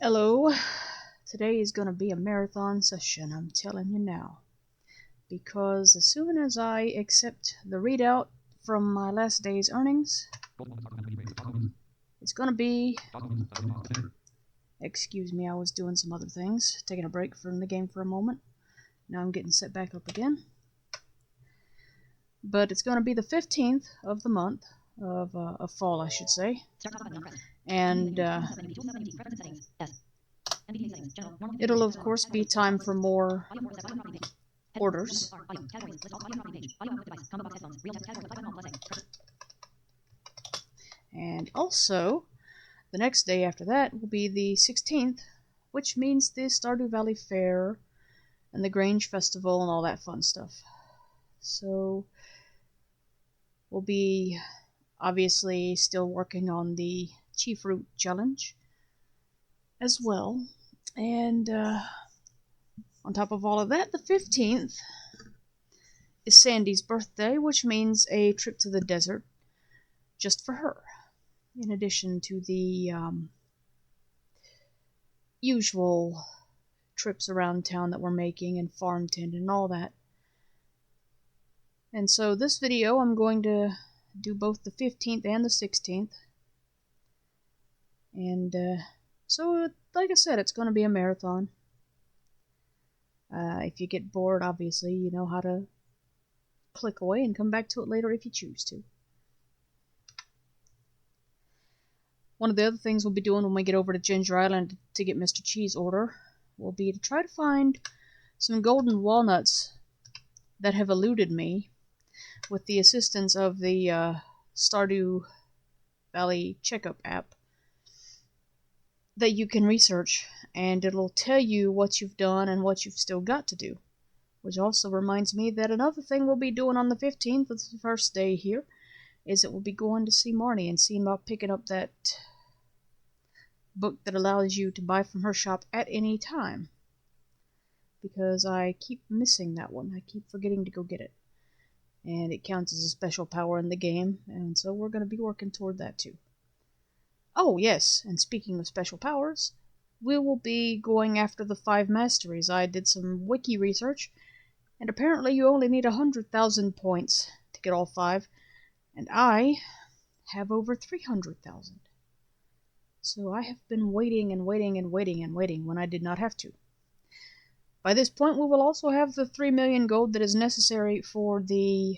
Hello. Today is going to be a marathon session, I'm telling you now. Because as soon as I accept the readout from my last day's earnings, it's going to be... Excuse me, I was doing some other things, taking a break from the game for a moment. Now I'm getting set back up again. But it's going to be the 15th of the month, of fall, I should say. And it'll of course be time for more orders. And also, the next day after that will be the 16th, which means the Stardew Valley Fair and the Grange Festival and all that fun stuff. So, we'll be obviously still working on the Chief Root Challenge as well. And on top of all of that, the 15th is Sandy's birthday, which means a trip to the desert just for her, in addition to the usual trips around town that we're making and farm tending and all that. And so this video I'm going to do both the 15th and the 16th. And so, like I said, it's going to be a marathon. If you get bored, obviously, you know how to click away and come back to it later if you choose to. One of the other things we'll be doing when we get over to Ginger Island to get Mr. Cheese order will be to try to find some golden walnuts that have eluded me with the assistance of the Stardew Valley checkup app that you can research, and it'll tell you what you've done and what you've still got to do. Which also reminds me that another thing we'll be doing on the 15th, it's the first day here, is that we'll be going to see Marnie and seeing about picking up that book that allows you to buy from her shop at any time. Because I keep missing that one. I keep forgetting to go get it. And it counts as a special power in the game, and so we're going to be working toward that too. Oh yes, and speaking of special powers, we will be going after the 5 masteries. I did some wiki research, and apparently you only need 100,000 points to get all 5, and I have over 300,000. So I have been waiting and waiting and waiting and waiting when I did not have to. By this point we will also have the 3 million gold that is necessary for the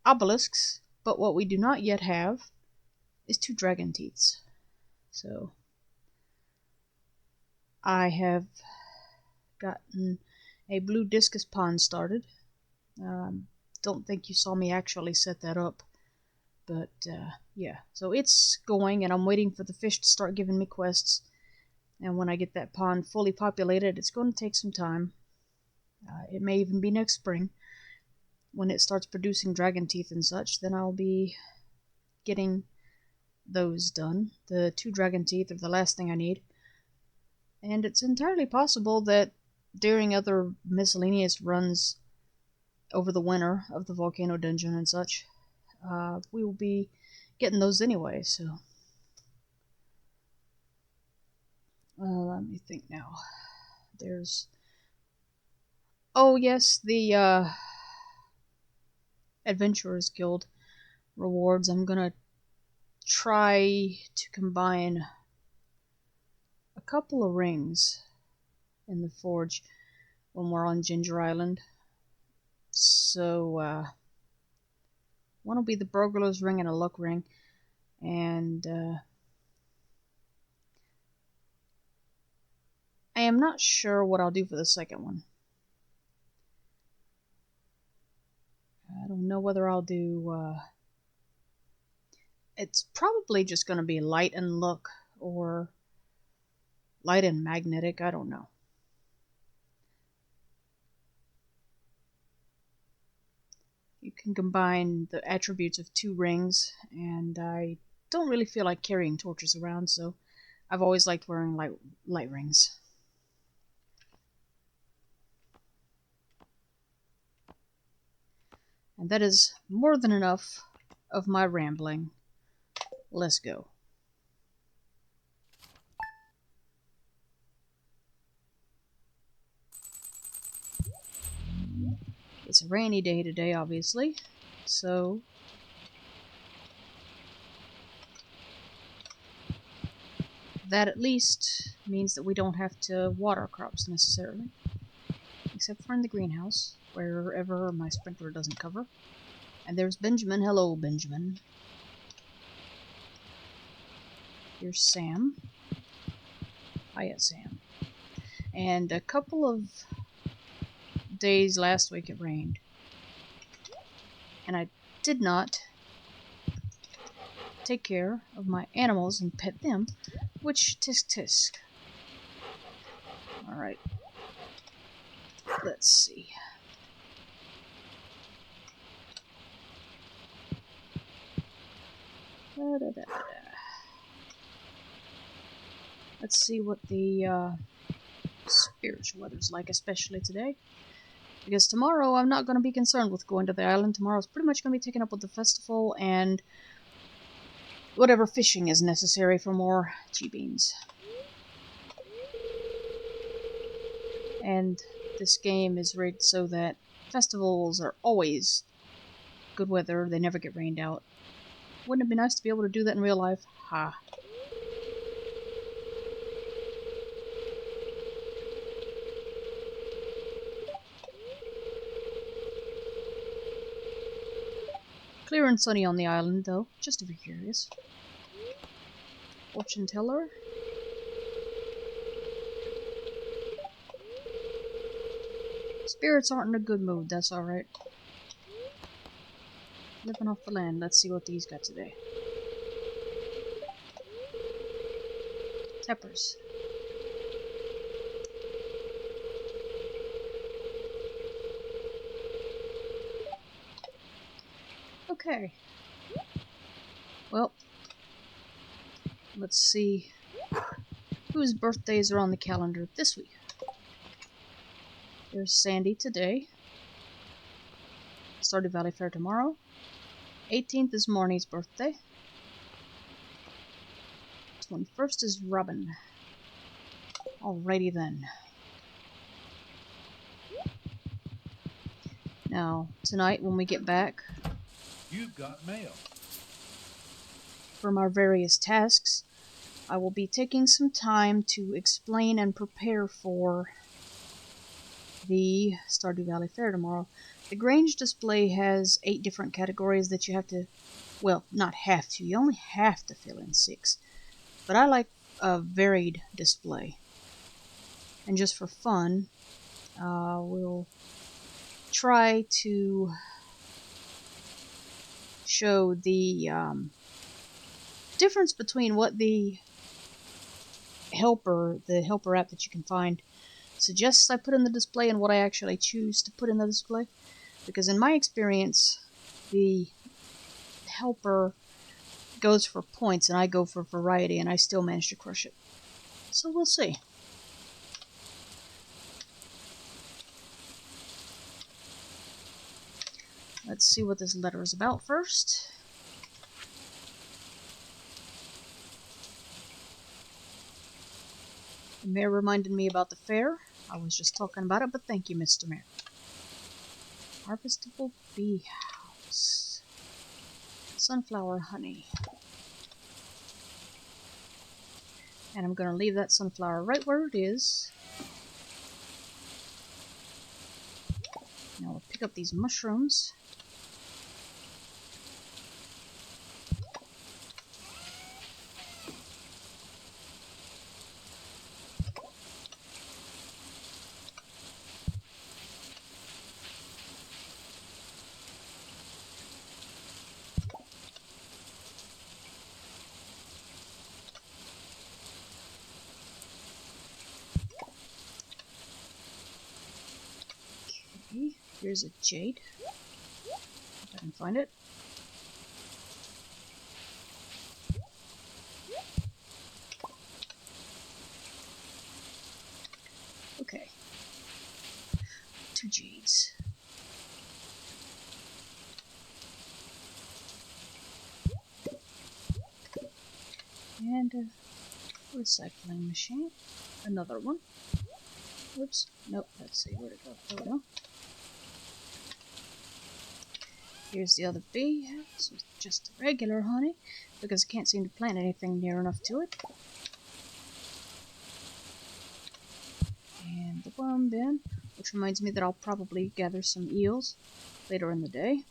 obelisks, but what we do not yet have is 2 dragon teeths. So I have gotten a blue discus pond started. Don't think you saw me actually set that up, but yeah, so it's going, and I'm waiting for the fish to start giving me quests. And when I get that pond fully populated, it's going to take some time. It may even be next spring when it starts producing dragon teeth and such. Then I'll be getting those done. The 2 dragon teeth are the last thing I need. And it's entirely possible that during other miscellaneous runs over the winter of the volcano dungeon and such, we will be getting those anyway, so... let me think now. There's... Oh yes, the Adventurers Guild rewards. I'm gonna try to combine a couple of rings in the forge when we're on Ginger Island. So, one will be the burglar's ring and a luck ring, and I am not sure what I'll do for the second one. I don't know whether I'll do, it's probably just going to be light and luck, or light and magnetic, I don't know. You can combine the attributes of 2 rings, and I don't really feel like carrying torches around, so I've always liked wearing light rings. And that is more than enough of my rambling. Let's go. It's a rainy day today, obviously, so that at least means that we don't have to water crops necessarily, except for in the greenhouse, wherever my sprinkler doesn't cover. And there's Benjamin. Hello, Benjamin. Here's Sam. Hiya, Sam. And a couple of days last week it rained, and I did not take care of my animals and pet them, which tisk tisk. Alright, let's see. Let's see what the spiritual weather's like, especially today. Because tomorrow I'm not going to be concerned with going to the island. Tomorrow's pretty much going to be taken up with the festival and whatever fishing is necessary for more G-beans. And this game is rigged so that festivals are always good weather. They never get rained out. Wouldn't it be nice to be able to do that in real life? Ha. Clear and sunny on the island, though, just to be curious. Fortune teller. Spirits aren't in a good mood, that's alright. Living off the land, let's see what these got today. Teppers. Okay. Well, let's see whose birthdays are on the calendar this week. There's Sandy today. Stardew Valley Fair tomorrow. 18th is Marnie's birthday. 21st is Robin. Alrighty then. Now, tonight when we get back, you've got mail. From our various tasks, I will be taking some time to explain and prepare for the Stardew Valley Fair tomorrow. The Grange display has 8 different categories that you have to, well, not have to, you only have to fill in 6. But I like a varied display. And just for fun, we'll try to show the difference between what the helper app that you can find suggests I put in the display and what I actually choose to put in the display. Because in my experience, the helper goes for points and I go for variety, and I still manage to crush it. So we'll see. Let's see what this letter is about first. The mayor reminded me about the fair. I was just talking about it, but thank you, Mr. Mayor. Harvestable bee house. Sunflower honey. And I'm going to leave that sunflower right where it is. Now we'll pick up these mushrooms. Okay, here's a jade. If I can find it. Okay. 2 jades. And a recycling machine. Another one. Whoops. Nope. Let's see where to go. There we go. Here's the other bee house with just regular honey, because I can't seem to plant anything near enough to it. And the worm bin, which reminds me that I'll probably gather some eels later in the day.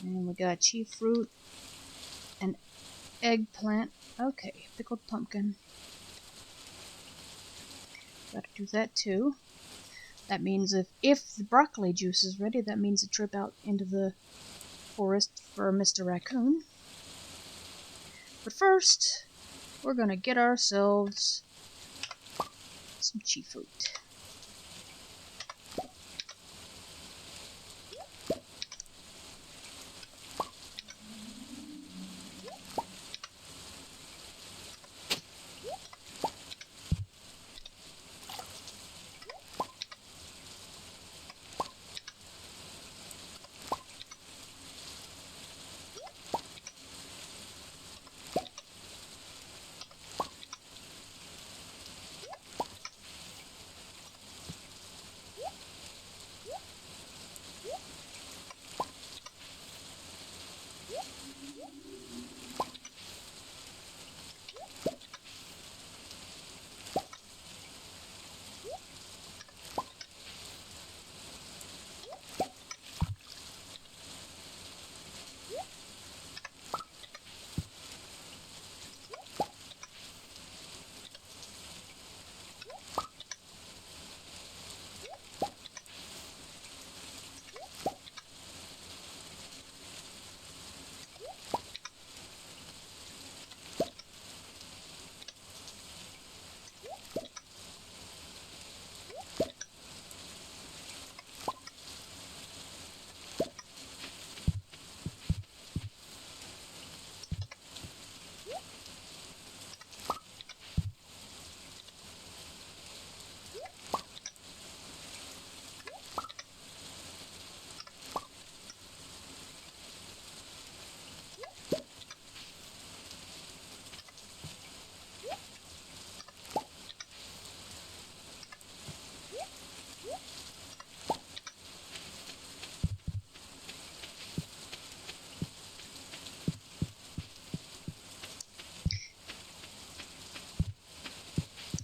And we got chia fruit, an eggplant. Okay, pickled pumpkin. Gotta do that too. That means if the broccoli juice is ready, that means a trip out into the forest for Mr. Raccoon. But first, we're gonna get ourselves some chia fruit.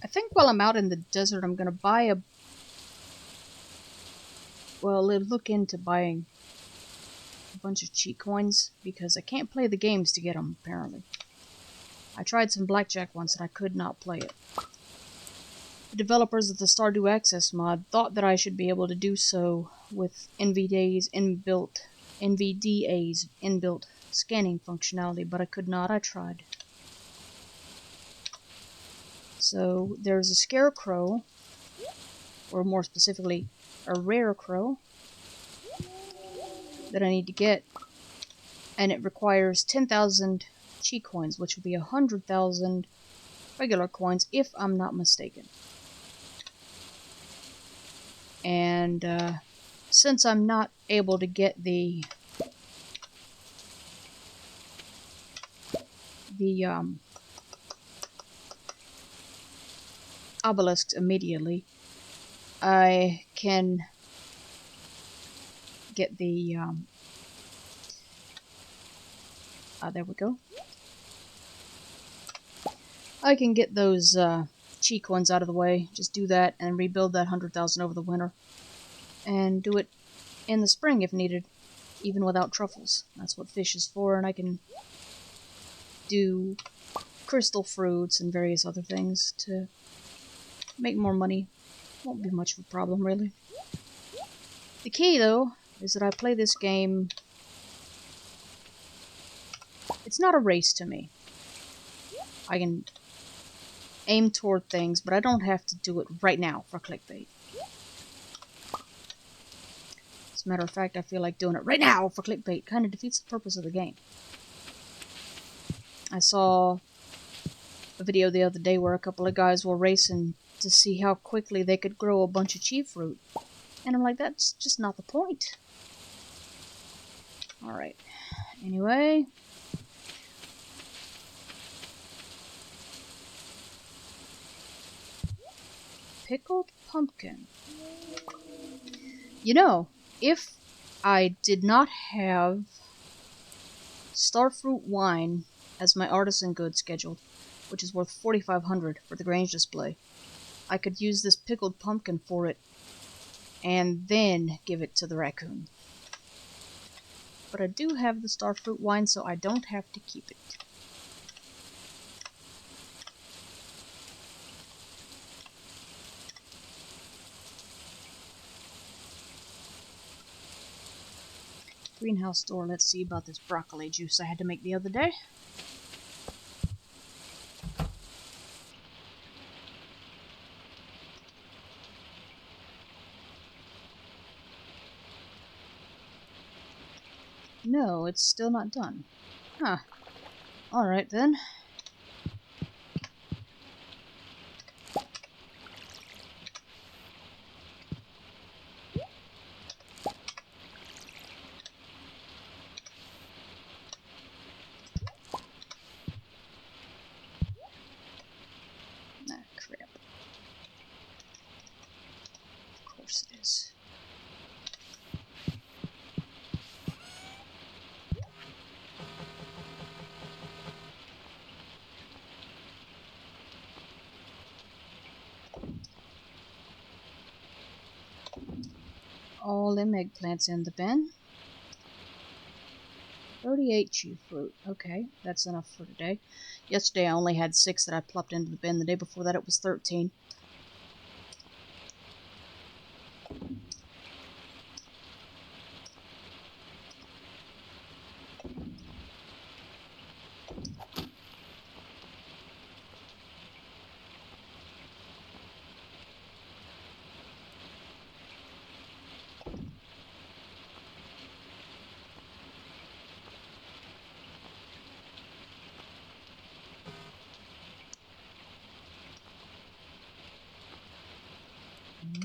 I think while I'm out in the desert, I'm gonna look into buying a bunch of cheat coins, because I can't play the games to get them, apparently. I tried some blackjack once and I could not play it. The developers of the Stardew Access mod thought that I should be able to do so with NVDA's inbuilt scanning functionality, but I could not. I tried. So there's a scarecrow, or more specifically, a rare crow, that I need to get, and it requires 10,000 chi coins, which would be 100,000 regular coins, if I'm not mistaken. And since I'm not able to get the obelisks immediately, I can get the there we go. I can get those chi coins out of the way, just do that and rebuild that 100,000 over the winter, and do it in the spring if needed, even without truffles. That's what fish is for, and I can do crystal fruits and various other things to make more money. Won't be much of a problem, really. The key, though, is that I play this game. It's not a race to me. I can aim toward things, but I don't have to do it right now for clickbait. As a matter of fact, I feel like doing it right now for clickbait kind of defeats the purpose of the game. I saw a video the other day where a couple of guys were racing to see how quickly they could grow a bunch of chia fruit. And I'm like, that's just not the point. Alright. Anyway. Pickled pumpkin. You know, if I did not have starfruit wine as my artisan good scheduled, which is worth 4,500 for the Grange display, I could use this pickled pumpkin for it and then give it to the raccoon. But I do have the starfruit wine, so I don't have to keep it. Greenhouse door, let's see about this broccoli juice I had to make the other day. No, it's still not done. Huh. Alright then. Ah, crap. Of course it is. All them eggplants in the bin. 38 chew fruit. Okay, that's enough for today. Yesterday I only had 6 that I plopped into the bin. The day before that it was 13.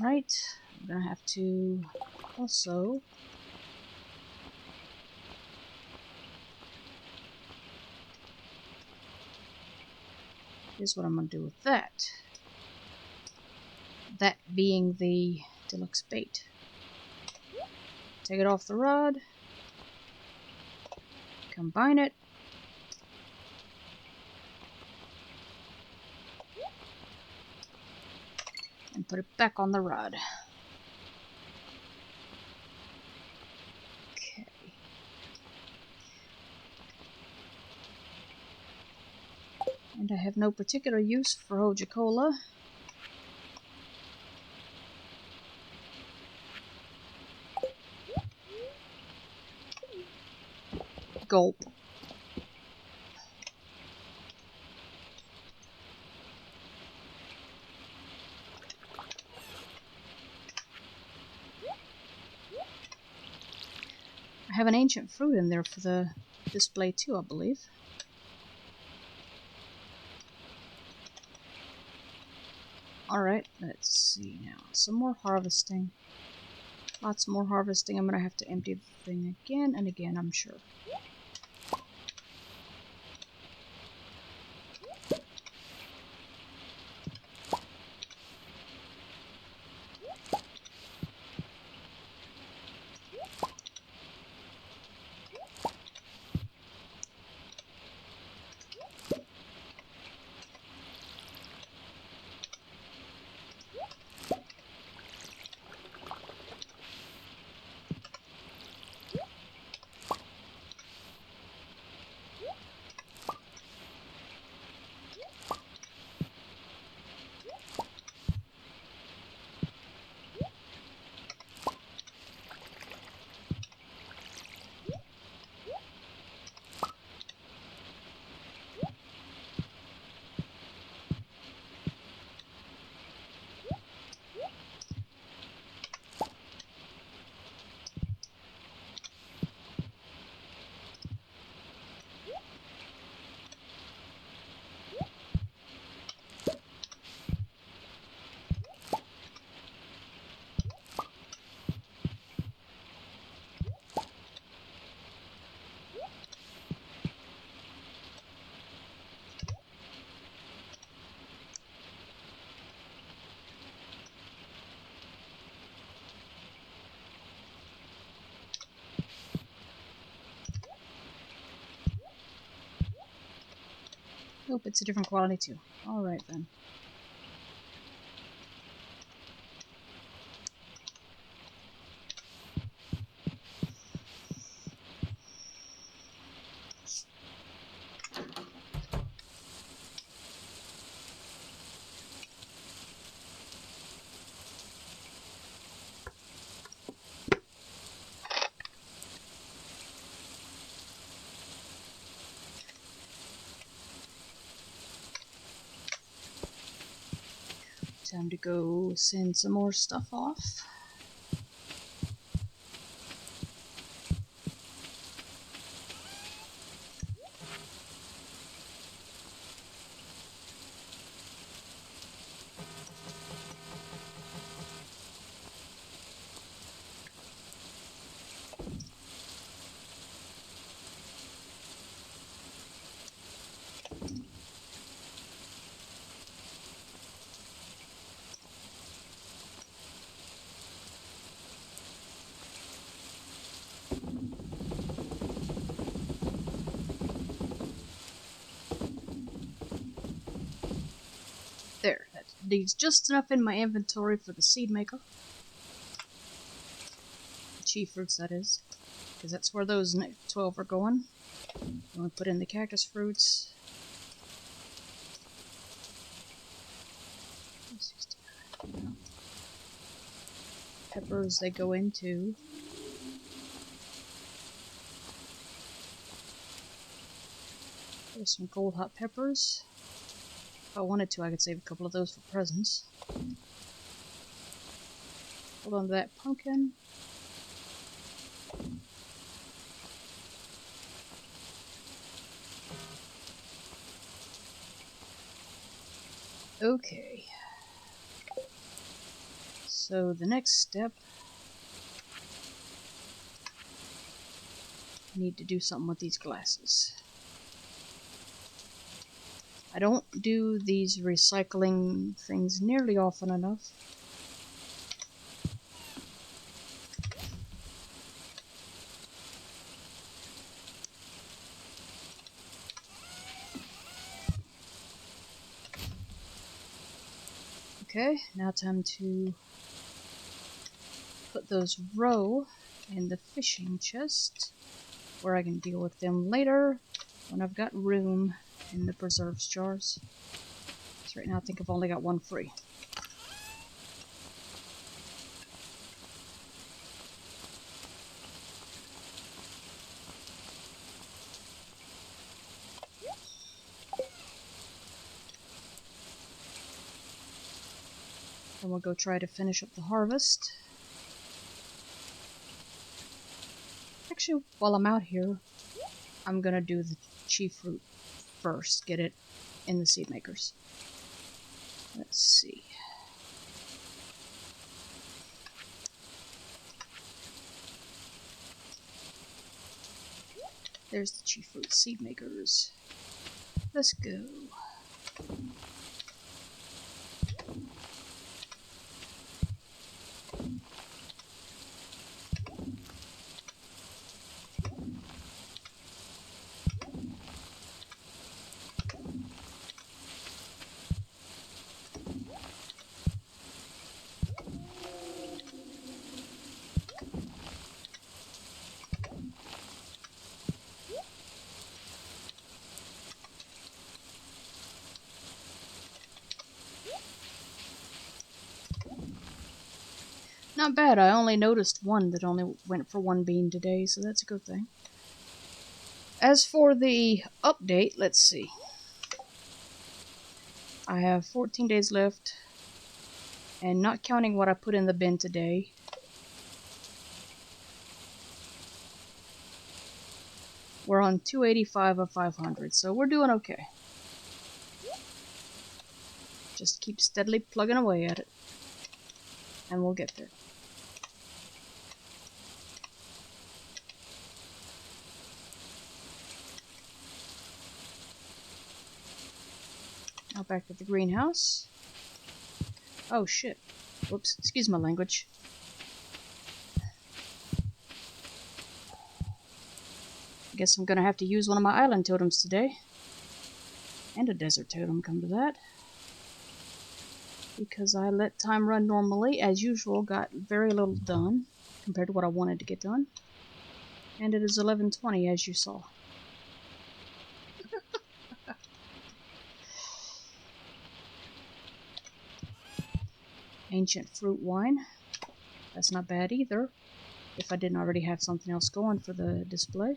Right, I'm gonna have to also here's what I'm gonna do with that. That being the deluxe bait. Take it off the rod, combine it, and put it back on the rod. Okay. And I have no particular use for Hojicola. Gulp. I have an ancient fruit in there for the display too, I believe. Alright, let's see now. Some more harvesting. Lots more harvesting. I'm going to have to empty the thing again and again, I'm sure. Nope, it's a different quality too. Alright then. Time to go send some more stuff off. There, that leaves just enough in my inventory for the seed maker. Chief fruits, that is. Because that's where those 12 are going. I'm going to put in the cactus fruits. Peppers they go into. There's some gold hot peppers. If I wanted to, I could save a couple of those for presents. Hold on to that pumpkin. Okay. So the next step, I need to do something with these glasses. I don't do these recycling things nearly often enough. Okay, now time to put those roe in the fishing chest, where I can deal with them later when I've got room in the preserves jars. So right now I think I've only got one free. Then we'll go try to finish up the harvest. Actually, while I'm out here, I'm gonna do the chief fruit first, get it in the seed makers. Let's see. There's the chief fruit seed makers. Let's go. Not bad, I only noticed one that only went for one bean today, so that's a good thing. As for the update, let's see. I have 14 days left, and not counting what I put in the bin today, we're on 285 of 500, so we're doing okay. Just keep steadily plugging away at it, and we'll get there. Now back to the greenhouse. Oh shit. Whoops, excuse my language. I guess I'm gonna have to use one of my island totems today. And a desert totem, come to that. Because I let time run normally, as usual, got very little done compared to what I wanted to get done. And it is 11:20, as you saw. Ancient fruit wine. That's not bad either, if I didn't already have something else going for the display.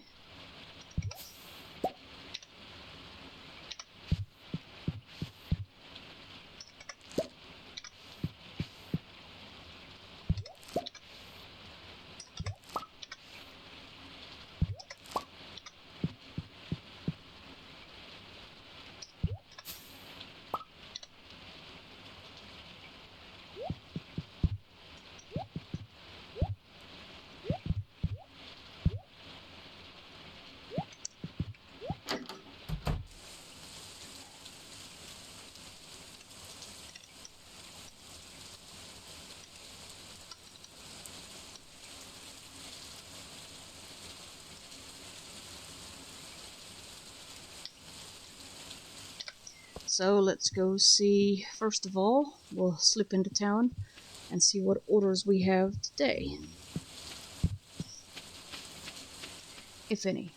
So let's go see, first of all, we'll slip into town and see what orders we have today. If any.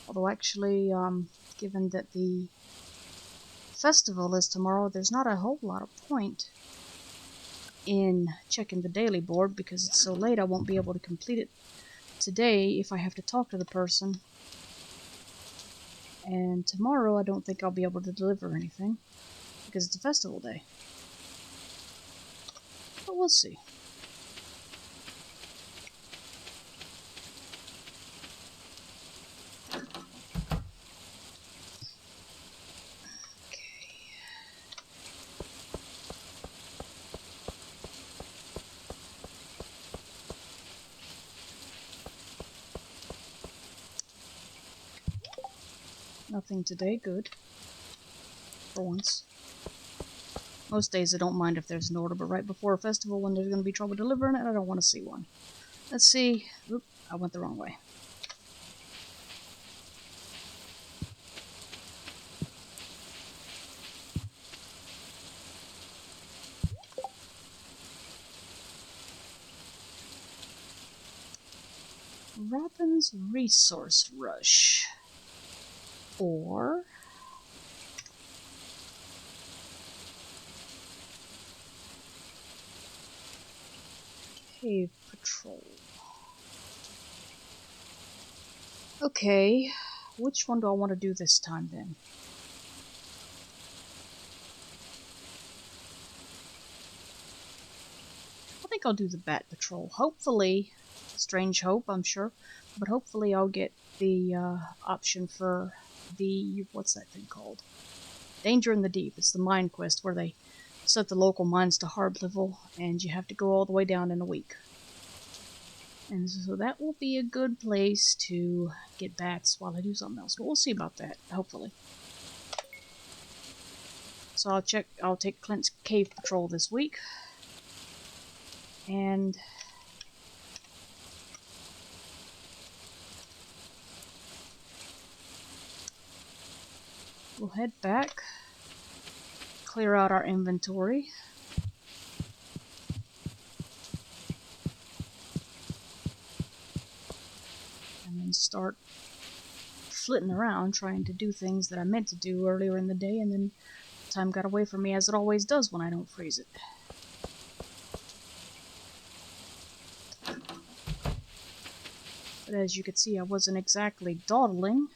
Although actually, given that the festival is tomorrow, there's not a whole lot of point in checking the daily board because it's so late I won't be able to complete it today if I have to talk to the person. And tomorrow I don't think I'll be able to deliver anything because it's a festival day. But we'll see. Nothing today, good. For once. Most days I don't mind if there's an order, but right before a festival when there's going to be trouble delivering it, I don't want to see one. Let's see. Oop, I went the wrong way. Robin's Resource Rush. Or Cave Patrol. Okay, which one do I want to do this time then? I think I'll do the Bat Patrol. Hopefully, strange hope, I'm sure, but hopefully I'll get the option for the, what's that thing called? Danger in the Deep. It's the mine quest where they set the local mines to hard level and you have to go all the way down in a week. And so that will be a good place to get bats while I do something else. But we'll see about that, hopefully. So I'll take Clint's Cave Patrol this week. And we'll head back, clear out our inventory. And then start flitting around trying to do things that I meant to do earlier in the day, and then time got away from me as it always does when I don't freeze it. But as you can see, I wasn't exactly dawdling.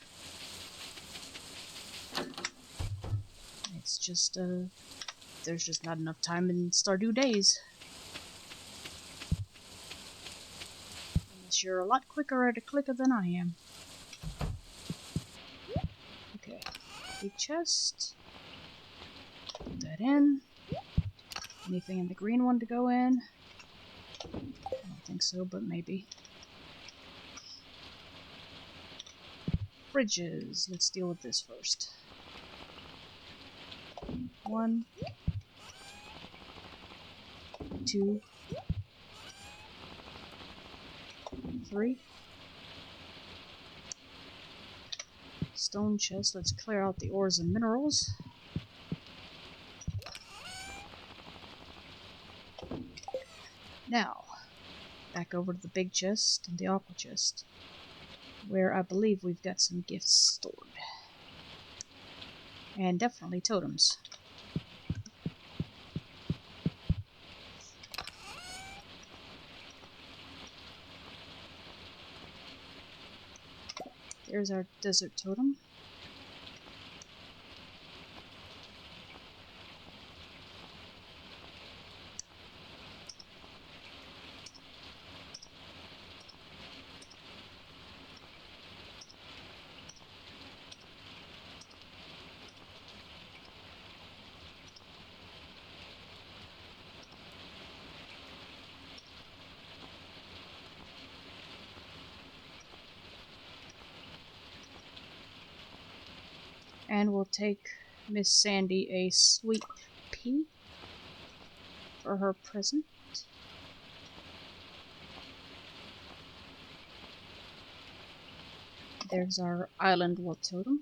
It's just, there's just not enough time in Stardew days. Unless you're a lot quicker at a clicker than I am. Okay, a chest. Put that in. Anything in the green one to go in? I don't think so, but maybe. Fridges. Let's deal with this first. 1, 2, 3, Stone chest. Let's clear out the ores and minerals. Now, back over to the big chest and the aqua chest, where I believe we've got some gifts stored. And definitely totems. There's our desert totem. And we'll take Miss Sandy a sweet pea for her present. There's our island wolf totem.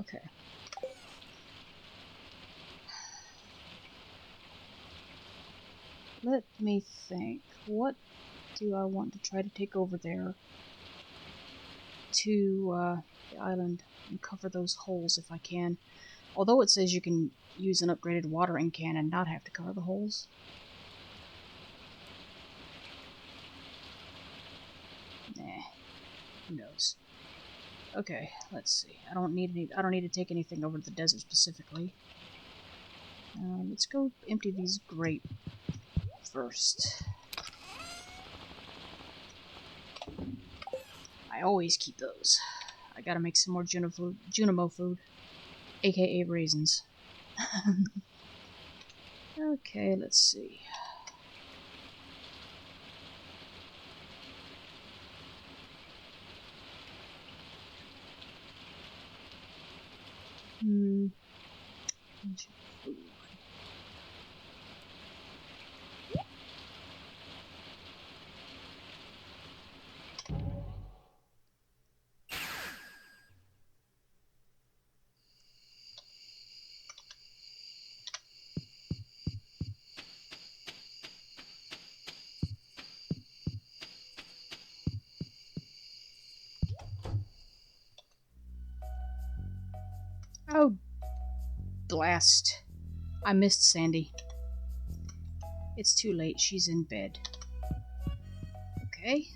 Okay. Let me think. What do I want to try to take over there to the island and cover those holes if I can? Although it says you can use an upgraded watering can and not have to cover the holes. Nah. Who knows? Okay, let's see. I don't need to take anything over to the desert specifically. Let's go empty these grapes first. I always keep those. I gotta make some more Junimo food, aka raisins. Okay, let's see. Oh, blast. I missed Sandy. It's too late. She's in bed. Okay.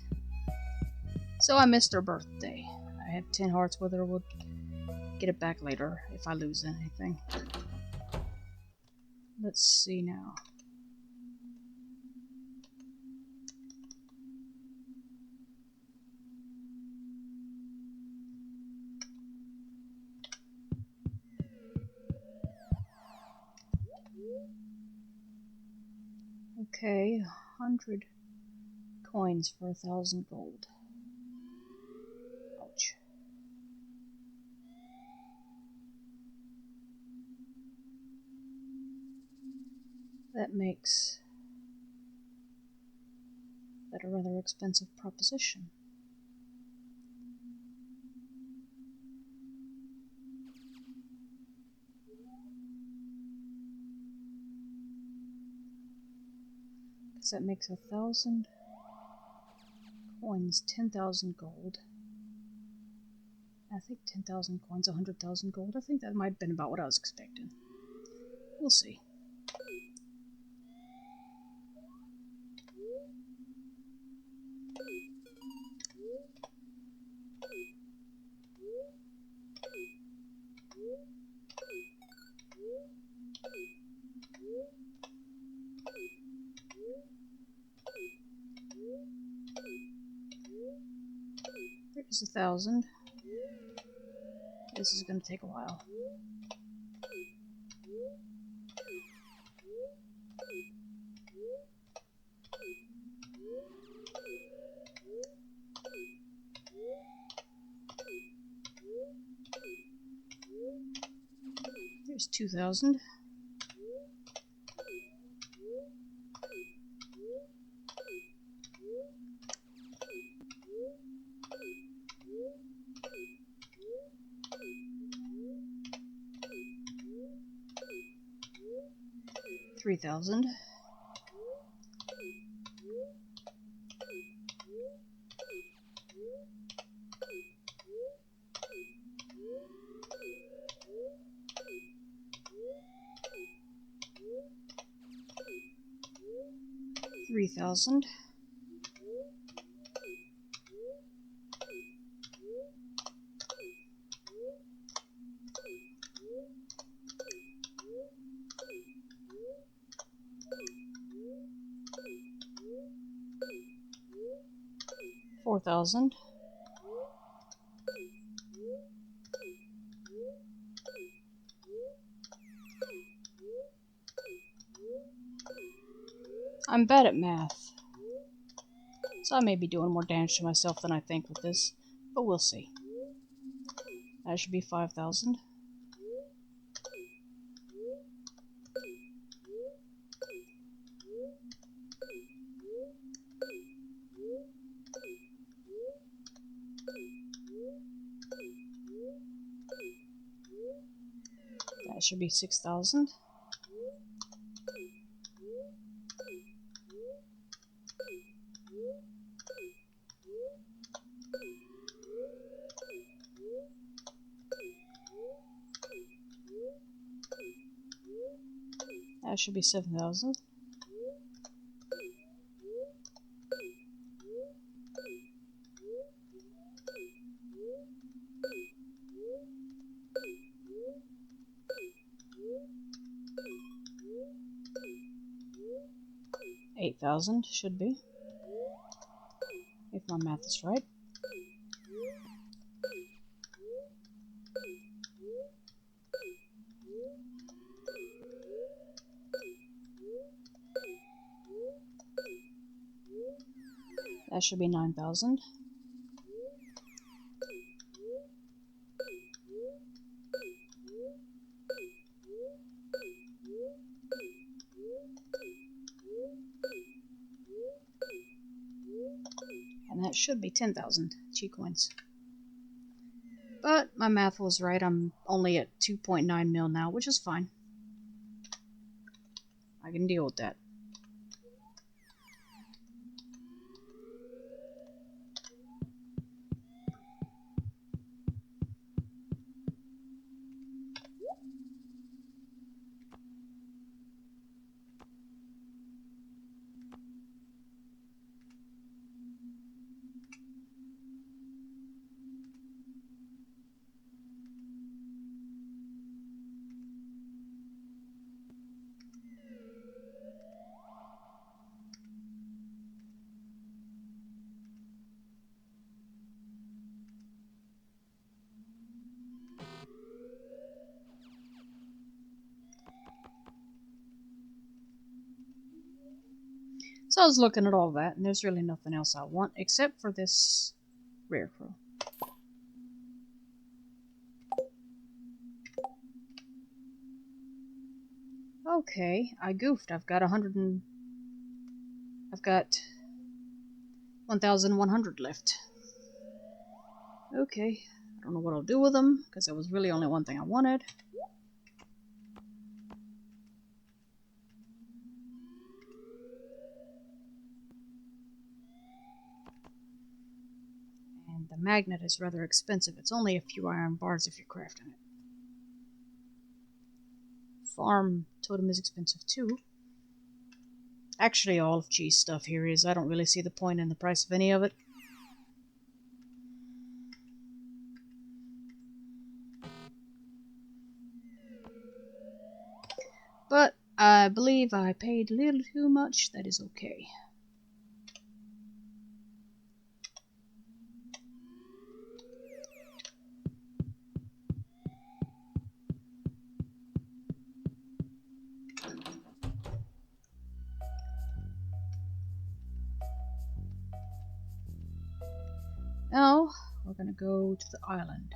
So I missed her birthday. I have 10 hearts with her. We'll get it back later if I lose anything. Let's see now. Okay, 100 coins for 1,000 gold. Ouch. That makes that a rather expensive proposition. Because that makes 1,000 coins, 10,000 gold. I think 10,000 coins, 100,000 gold. I think that might have been about what I was expecting. We'll see. There's 1,000. This is going to take a while. There's 2,000. 3,000. $3,000. $4,000. I'm bad at math, so I may be doing more damage to myself than I think with this, but we'll see. That should be 5,000. That should be 6,000. That should be 7,000. $8,000 should be, if my math is right. That should be 9,000. And that should be 10,000 Chi coins. But my math was right. I'm only at 2.9 mil now, which is fine. I can deal with that. So I was looking at all that, and there's really nothing else I want except for this rare crow. Okay, I goofed. I've got 1,100 left. Okay, I don't know what I'll do with them because there was really only one thing I wanted. And the magnet is rather expensive. It's only a few iron bars if you're crafting it. Farm totem is expensive too. Actually, all of G's stuff here is. I don't really see the point in the price of any of it. But I believe I paid a little too much. That is okay. Now, we're gonna go to the island.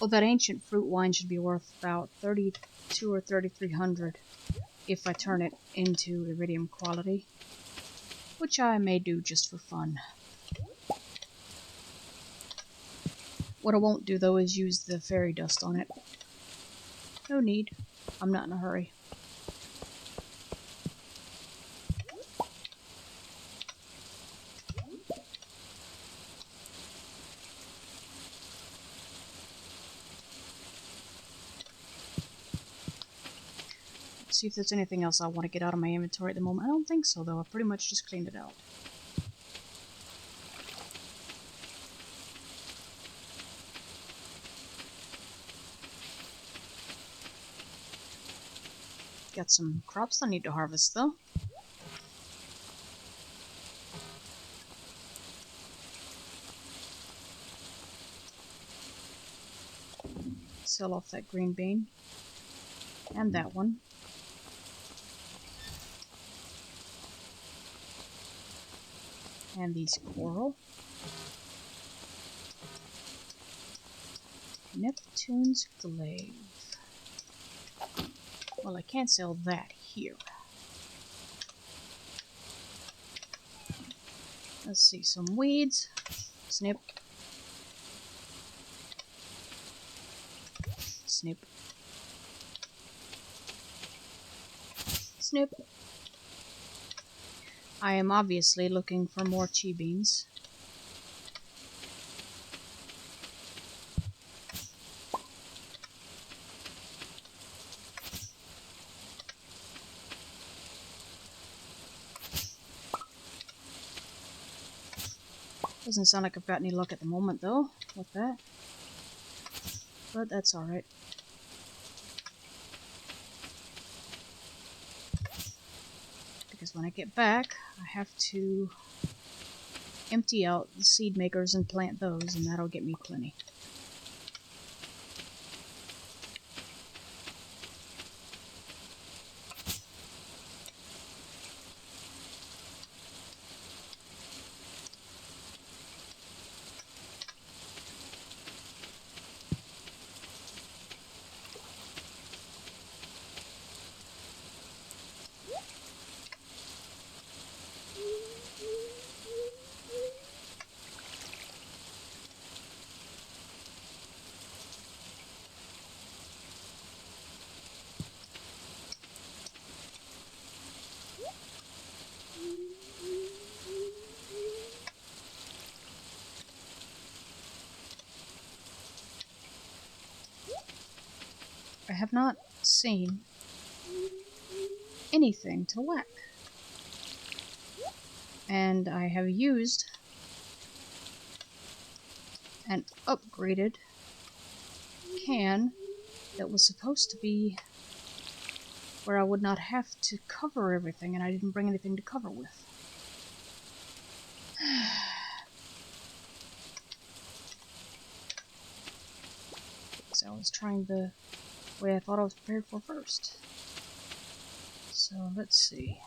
Oh, that ancient fruit wine should be worth about 32 or 3300 if I turn it into iridium quality, which I may do just for fun. What I won't do though is use the fairy dust on it. No need. I'm not in a hurry. Let's see if there's anything else I want to get out of my inventory at the moment. I don't think so though. I pretty much just cleaned it out. Got some crops I need to harvest though. Sell off that green bean. And that one. And these coral. Neptune's glaive. Well, I can't sell that here. Let's see, some weeds. Snip. Snip. Snip. I am obviously looking for more chi beans. Doesn't sound like I've got any luck at the moment though with that. But that's alright. Because when I get back, I have to empty out the seed makers and plant those, and that'll get me plenty. I have not seen anything to lack. And I have used an upgraded can that was supposed to be where I would not have to cover everything, and I didn't bring anything to cover with. Because I was trying the way I thought I was prepared for first. So let's see.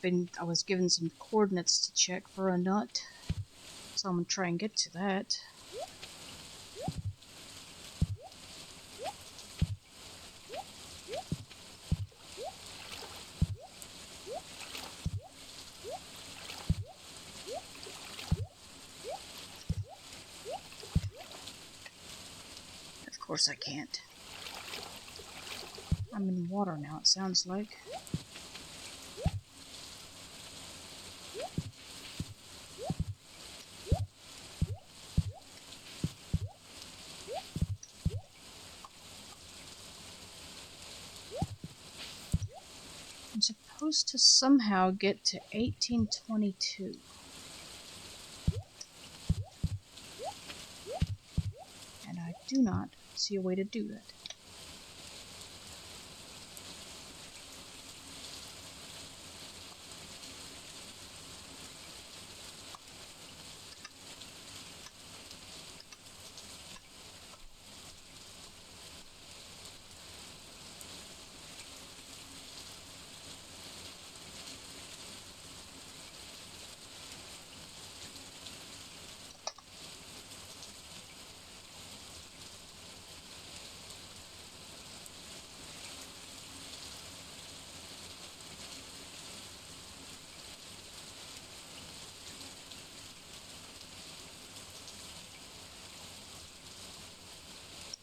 I was given some coordinates to check for a nut, so I'm gonna try and get to that. Of course I can't. I'm in water now, it sounds like. I'm supposed to somehow get to 1822. And I do not see a way to do that.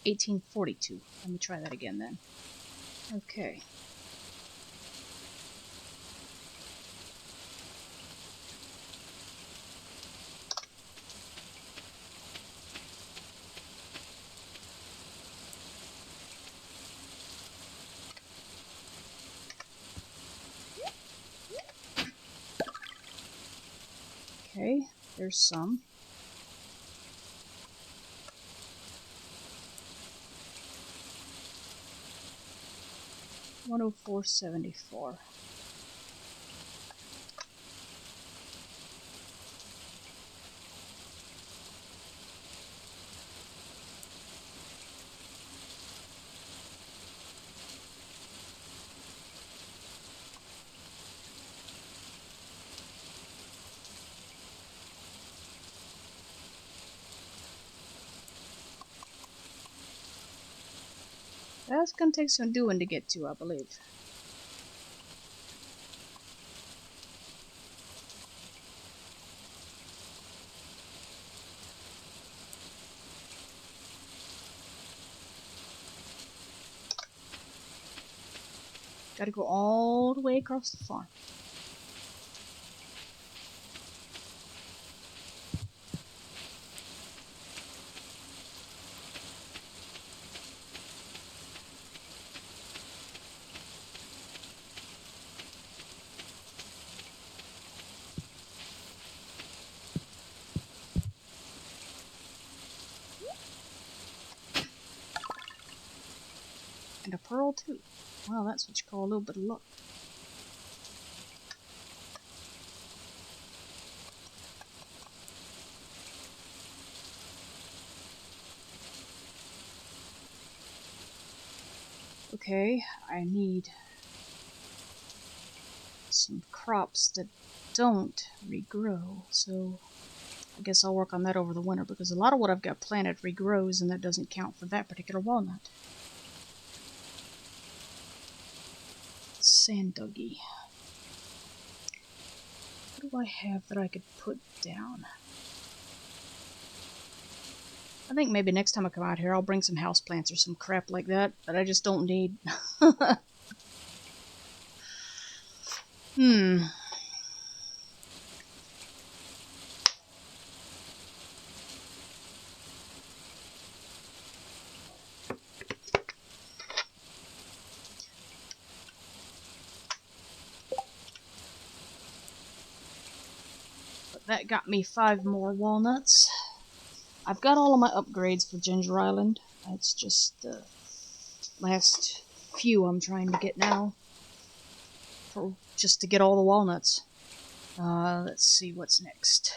$18.42. Let me try that again then. Okay. Okay, there's some. $104.74. That's gonna take some doing to get to, I believe. Gotta go all the way across the farm. And a pearl too. Wow, that's what you call a little bit of luck. Okay, I need some crops that don't regrow, so I guess I'll work on that over the winter, because a lot of what I've got planted regrows, and that doesn't count for that particular walnut. Sand duggy. What do I have that I could put down? I think maybe next time I come out here I'll bring some houseplants or some crap like that I just don't need. But that got me 5 more walnuts. I've got all of my upgrades for Ginger Island. It's just the last few I'm trying to get now, just to get all the walnuts. Let's see what's next.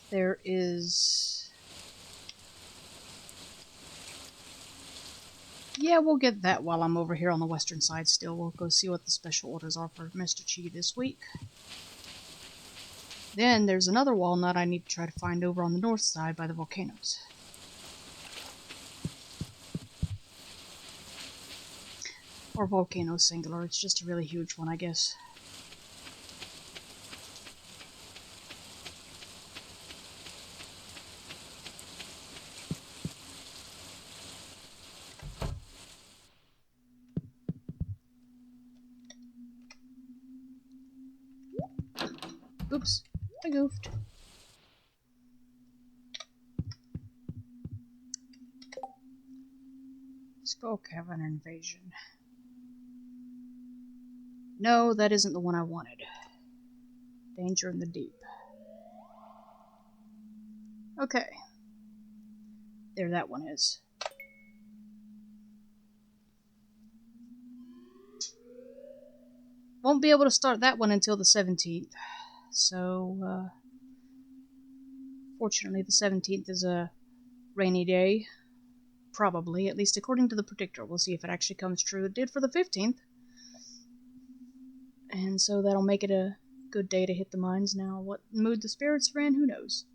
There is Yeah, we'll get that while I'm over here on the western side still. We'll go see what the special orders are for Mr. Chi this week. Then there's another walnut I need to try to find over on the north side by the volcanoes. Or volcano singular, it's just a really huge one, I guess. Oops, I goofed. Spoke of an invasion. No, that isn't the one I wanted. Danger in the deep. Okay. There that one is. Won't be able to start that one until the 17th. So, fortunately the 17th is a rainy day. Probably, at least according to the predictor. We'll see if it actually comes true. It did for the 15th. And so that'll make it a good day to hit the mines now. What mood the spirits are in, who knows?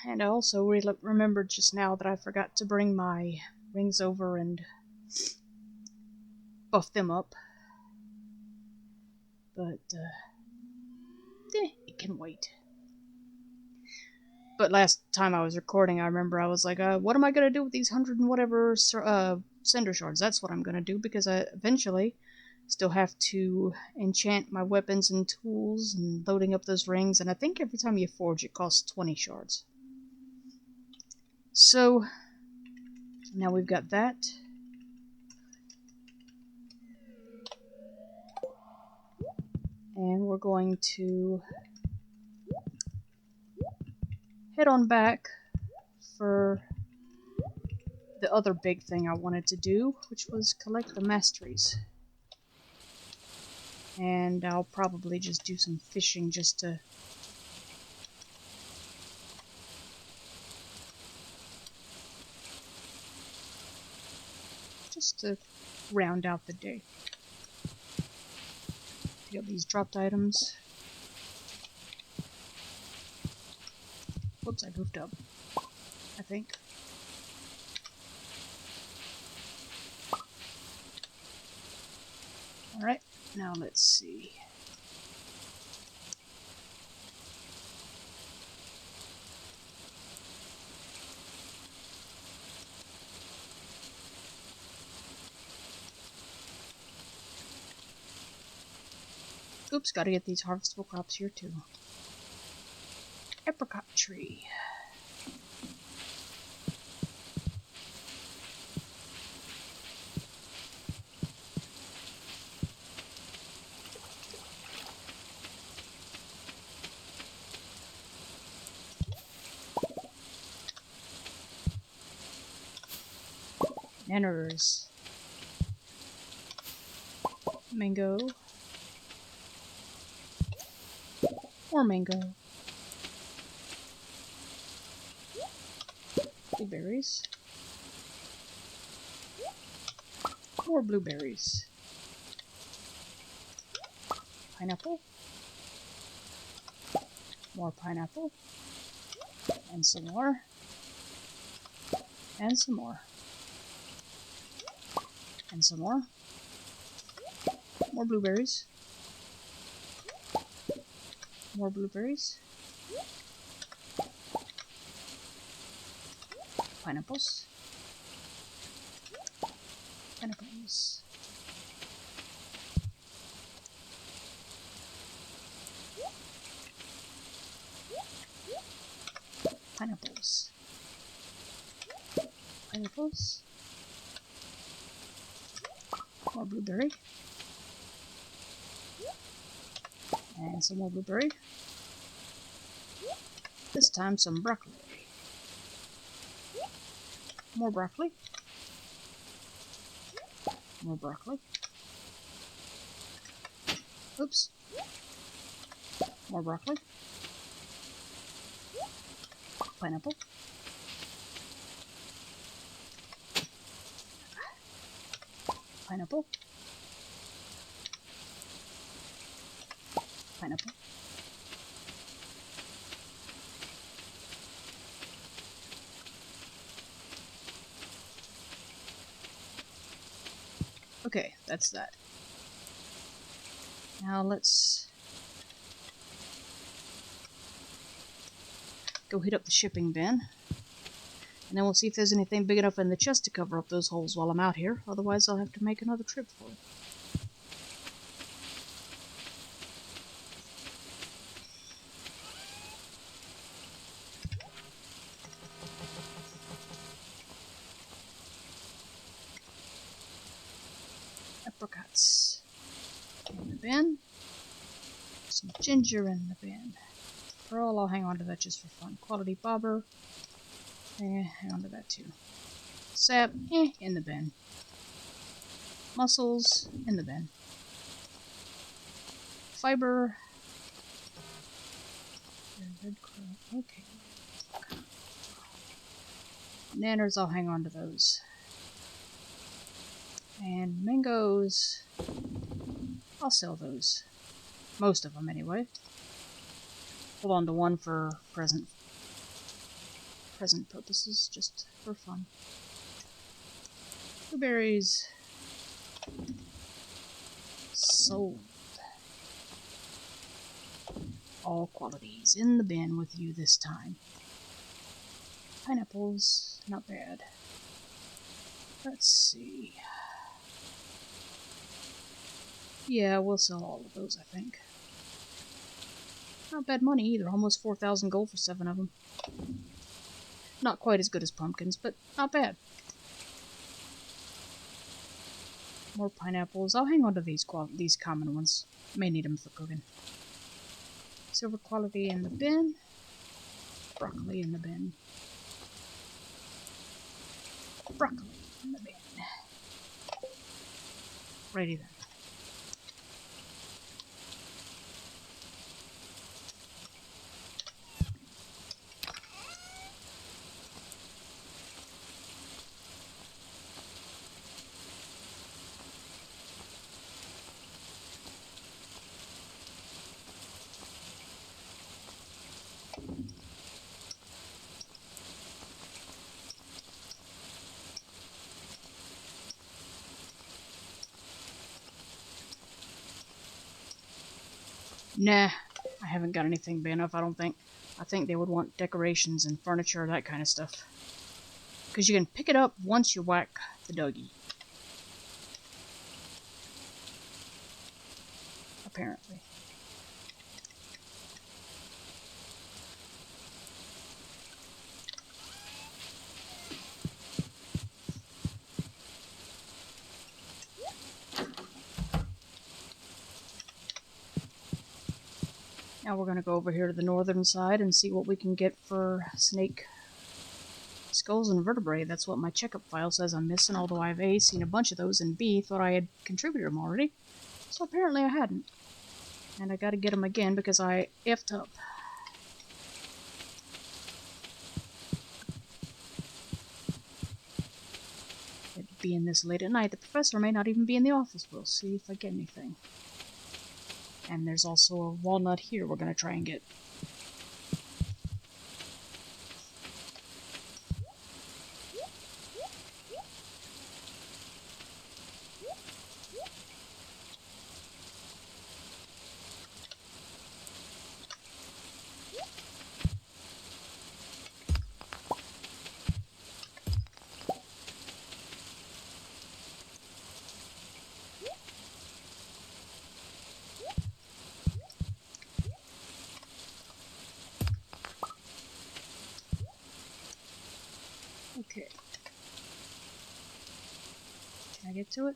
And I also remembered just now that I forgot to bring my rings over and buff them up. But, it can wait. But last time I was recording, I remember I was like, what am I going to do with these 100 and whatever cinder shards? That's what I'm going to do, because I eventually still have to enchant my weapons and tools and loading up those rings. And I think every time you forge, it costs 20 shards. So, now we've got that. And we're going to head on back for the other big thing I wanted to do, which was collect the masteries. And I'll probably just do some fishing just to round out the day. Pick up these dropped items. Whoops, I goofed up, I think. Alright, now let's see. Oops, gotta get these harvestable crops here too. Apricot tree. Nanners. Mango. More mango. Blueberries. More blueberries. Pineapple. More pineapple. And some more. And some more. And some more. More blueberries. More blueberries. Pineapples. Pineapples. Pineapples. Pineapples. More blueberry. And some more blueberry. This time some broccoli. More broccoli. More broccoli. Oops. More broccoli. Pineapple. Pineapple. Pineapple. Okay, that's that. Now let's go hit up the shipping bin. And then we'll see if there's anything big enough in the chest to cover up those holes while I'm out here. Otherwise, I'll have to make another trip for it. Apricots in the bin. Some ginger in the bin. Pearl, I'll hang on to that just for fun. Quality bobber. Hang on to that too. Sap, in the bin. Mussels, in the bin. Fiber. Okay. Nanners, I'll hang on to those. And mangoes, I'll sell those. Most of them, anyway. Hold on to one for present purposes, just for fun. Blueberries, sold. All qualities in the bin with you this time. Pineapples, not bad. Let's see. Yeah, we'll sell all of those, I think. Not bad money either, almost 4,000 gold for 7 of them. Not quite as good as pumpkins, but not bad. More pineapples. I'll hang on to these common ones. May need them for cooking. Silver quality in the bin. Broccoli in the bin. Broccoli in the bin. Righty then. Nah, I haven't got anything big enough, I don't think. I think they would want decorations and furniture, that kind of stuff. Because you can pick it up once you whack the Dougie. Apparently. Now we're going to go over here to the northern side and see what we can get for snake skulls and vertebrae. That's what my checkup file says I'm missing, although I've A, seen a bunch of those, and B, thought I had contributed them already. So apparently I hadn't. And I gotta get them again because I effed up. It being this late at night, the professor may not even be in the office. We'll see if I get anything. And there's also a walnut here we're gonna try and get. Okay. Can I get to it?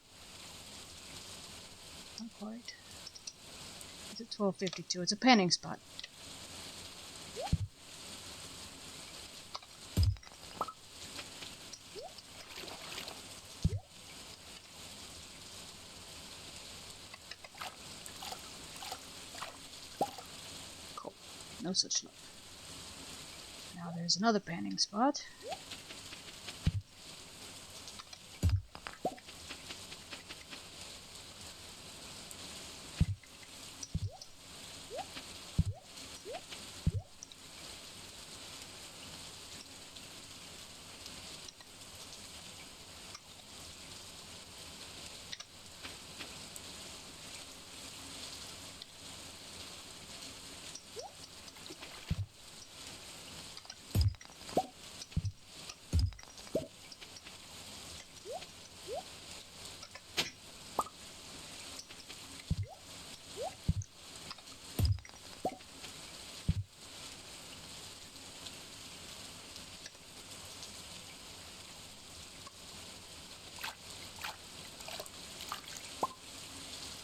Not quite. It's at 12:52. It's a panning spot. Cool. No such luck. Now there's another panning spot.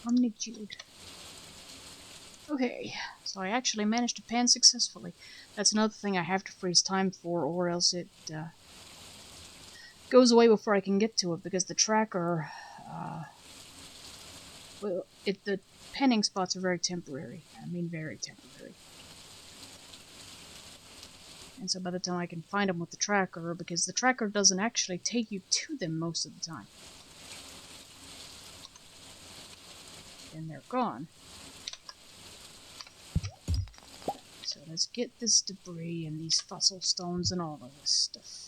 Omni-geode. Okay, so I actually managed to pan successfully. That's another thing I have to freeze time for, or else it goes away before I can get to it, because the tracker, well, the panning spots are very temporary. I mean very temporary. And so by the time I can find them with the tracker, because the tracker doesn't actually take you to them most of the time. And they're gone. So let's get this debris and these fossil stones and all of this stuff.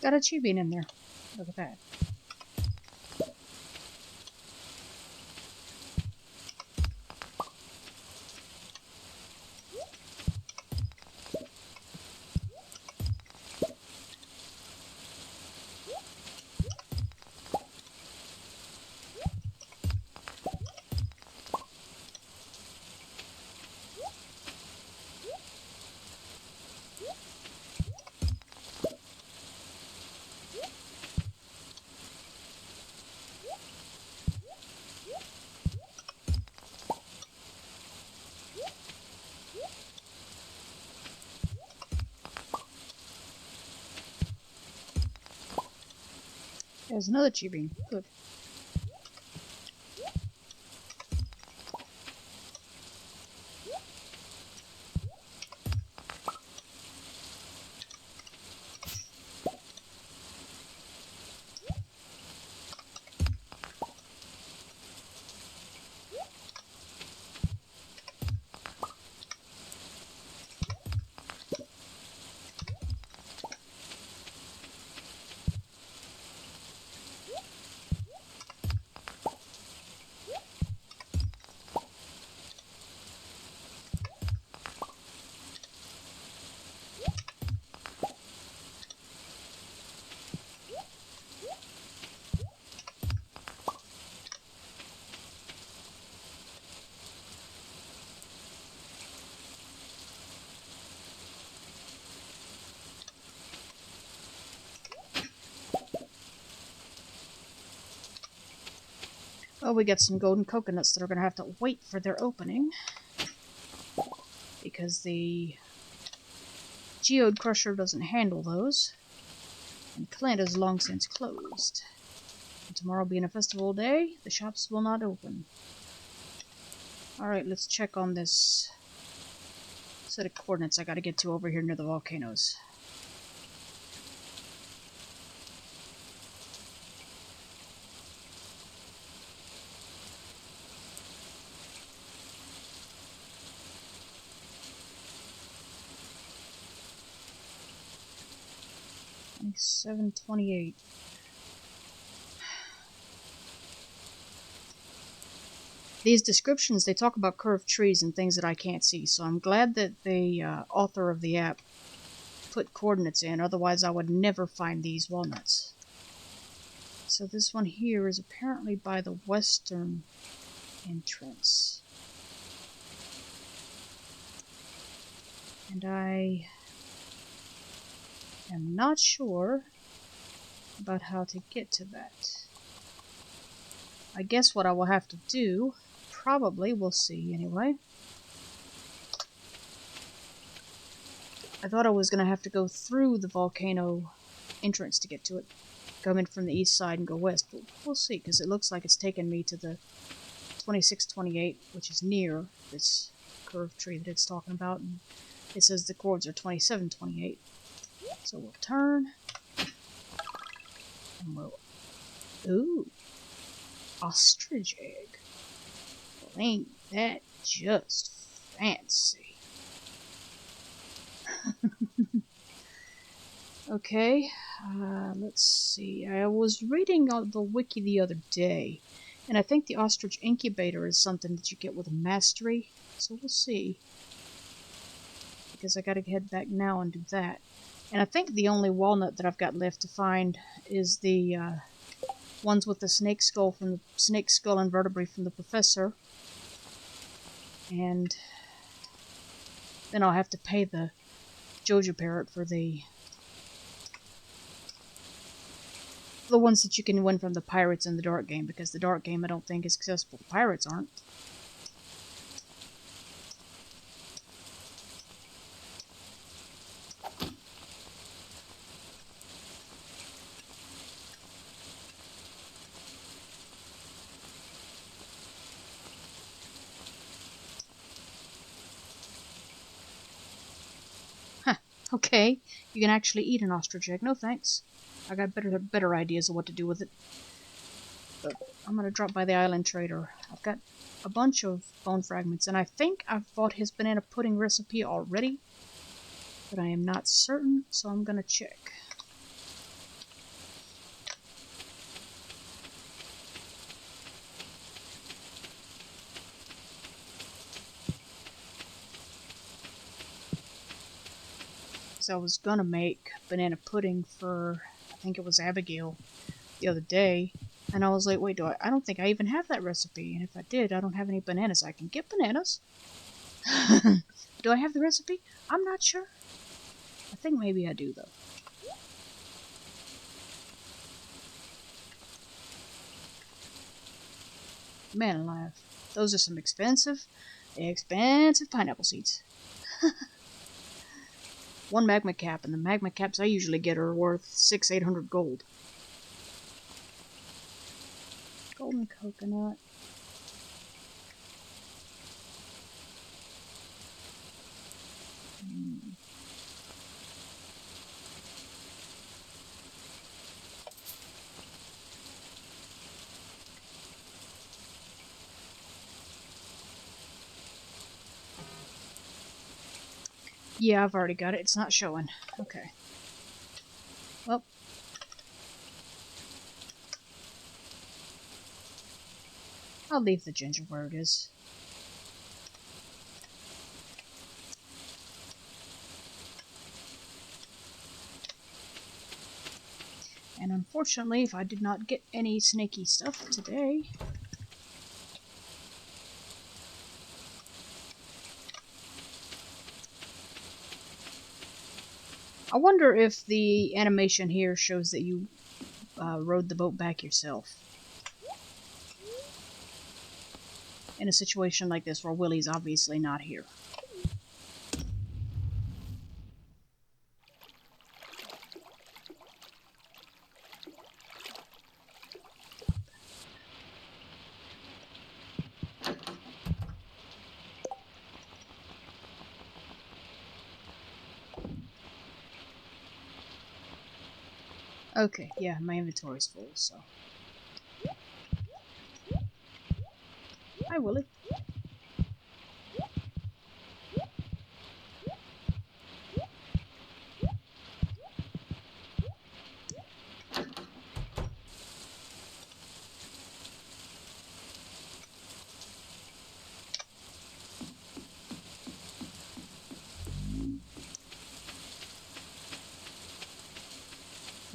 Got a tubing in there. Look at that. There's another tubing. Good. Well, we got some golden coconuts that are going to have to wait for their opening, because the geode crusher doesn't handle those, and Clint is long since closed. And tomorrow being a festival day, the shops will not open. Alright, let's check on this set of coordinates I gotta get to over here near the volcanoes. $728. these descriptions, they talk about curved trees and things that I can't see, so I'm glad that the author of the app put coordinates in, otherwise I would never find these walnuts. So this one here is apparently by the western entrance. And I am not sure about how to get to that. I guess what I will have to do, probably, we'll see anyway. I thought I was going to have to go through the volcano entrance to get to it. Come in from the east side and go west, but we'll see, because it looks like it's taken me to the 2628, which is near this curved tree that it's talking about, and it says the chords are 2728. So we'll turn, and we'll... Ooh! Ostrich egg. Well, ain't that just fancy? Okay, let's see. I was reading on the wiki the other day, and I think the ostrich incubator is something that you get with a mastery, so we'll see. Because I gotta head back now and do that. And I think the only walnut that I've got left to find is the ones with the snake skull from the snake skull and vertebrae from the professor. And then I'll have to pay the Jojo parrot for the ones that you can win from the pirates in the dark game, because the dark game I don't think is accessible. The pirates aren't. Huh, okay. You can actually eat an ostrich egg. No thanks. I got better ideas of what to do with it. But I'm gonna drop by the island trader. I've got a bunch of bone fragments, and I think I've bought his banana pudding recipe already, but I am not certain, so I'm gonna check. So I was gonna make banana pudding for, I think it was Abigail, the other day, and I was like, wait, I don't think I even have that recipe, and if I did, I don't have any bananas. I can get bananas. Do I have the recipe? I'm not sure. I think maybe I do, though. Man alive. Those are some expensive pineapple seeds. One magma cap, and the magma caps I usually get are worth 600-800 gold. Golden coconut. Yeah, I've already got it. It's not showing. Okay. Well. I'll leave the ginger where it is. And unfortunately, if I did not get any snaky stuff today... I wonder if the animation here shows that you rode the boat back yourself. In a situation like this where Willie's obviously not here. Okay, yeah, my inventory's full, so... Hi, Willie.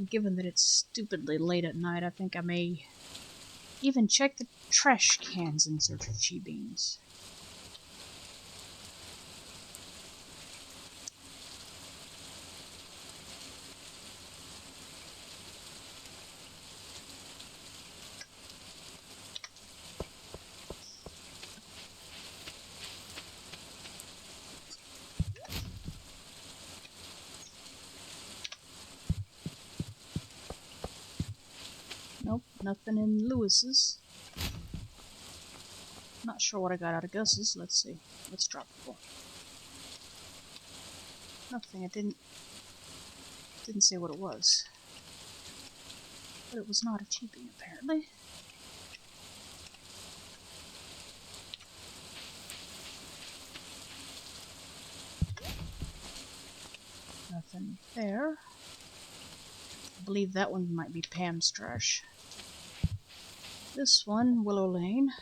given that it's stupidly late at night, I think I may even check the trash cans in search of chi beans. Nope, nothing in Lewis's. Not sure what I got out of Gus's. Let's see. Let's drop it. Nothing. It didn't say what it was. But it was not a cheapie, apparently. Nothing there. I believe that one might be Pam's trash. This one, Willow Lane.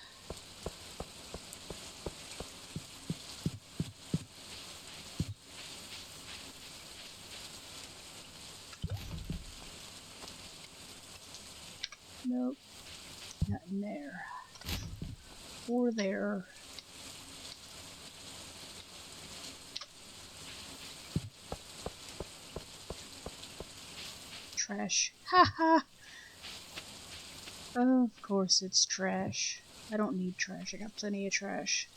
Nope, nothing there. Or there. Trash. Ha ha! Of course it's trash. I don't need trash. I got plenty of trash.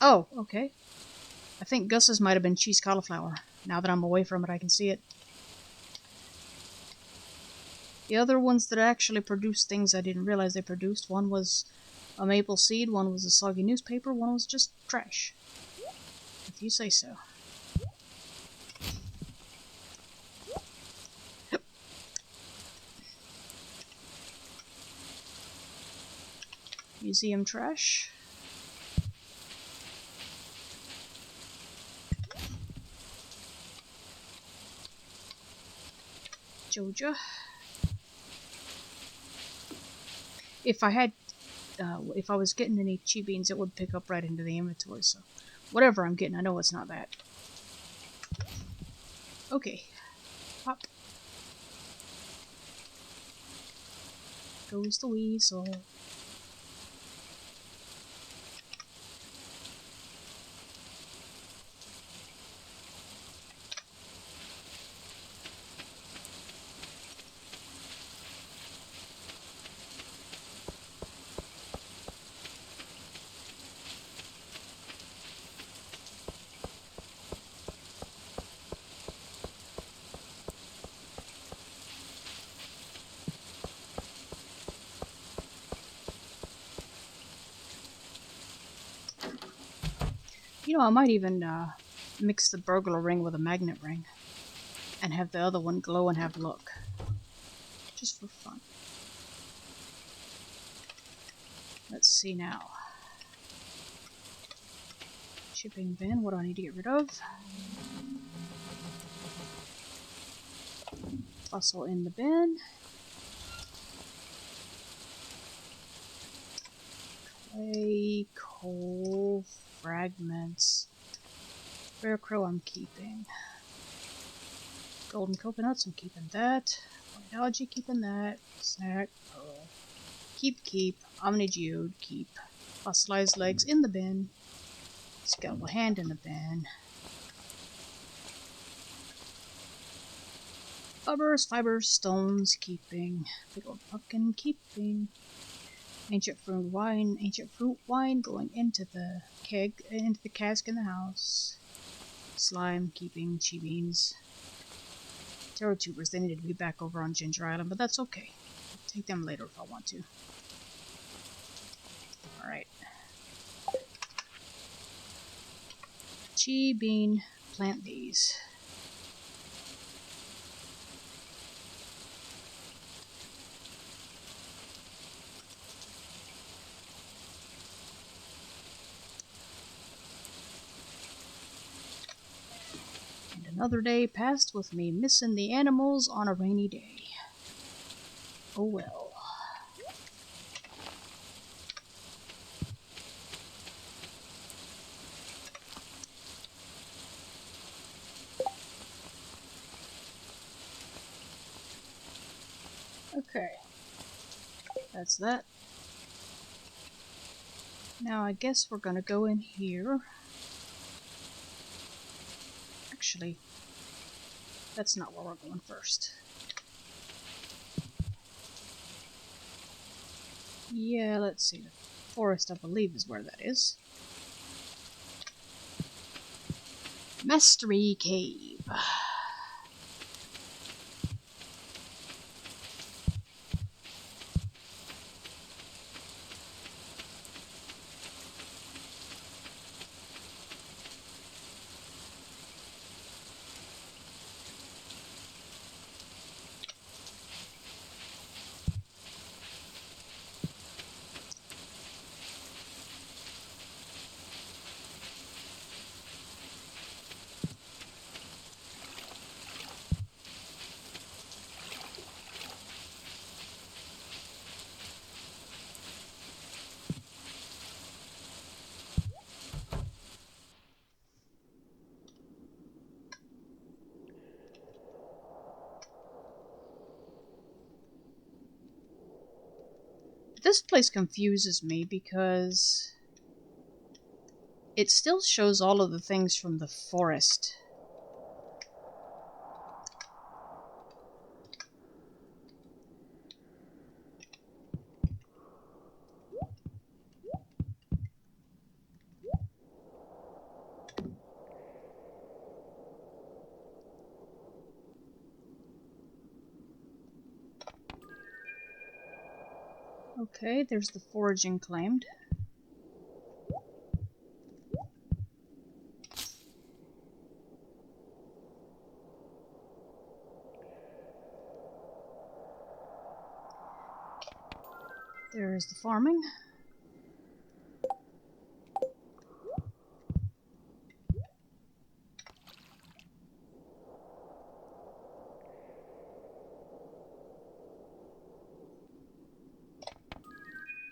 Oh, okay. I think Gus's might have been cheese cauliflower. Now that I'm away from it, I can see it. The other ones that actually produced things I didn't realize they produced, one was a maple seed, one was a soggy newspaper, one was just trash. If you say so. Museum trash. Georgia. If I was getting any chi beans, it would pick up right into the inventory. So, whatever I'm getting, I know it's not that. Okay, pop. Goes the weasel. You know, I might even mix the burglar ring with a magnet ring and have the other one glow and have luck. Just for fun. Let's see now. Shipping bin, what do I need to get rid of? Fossil in the bin. Clay, coal, fragments. Rare crow I'm keeping. Golden coconuts, I'm keeping that. White algae, keeping that. Snack, pearl. Keep. Omnigeode, keep. Fossilized legs in the bin. Skeletal hand in the bin. Fibers, stones, keeping. Pickled pumpkin, keeping. Ancient fruit wine going into the keg, into the cask in the house. Slime, keeping. Chi beans. Terror tubers, they needed to be back over on Ginger Island, but that's okay. I'll take them later if I want to. Alright. Chi bean, plant these. Another day passed with me missing the animals on a rainy day. Oh well. Okay. That's that. Now I guess we're gonna go in here. Actually, that's not where we're going first. Yeah, let's see. The forest, I believe, is where that is. Mastery Cave. This place confuses me because it still shows all of the things from the forest. Okay, there's the foraging claimed. There's the farming.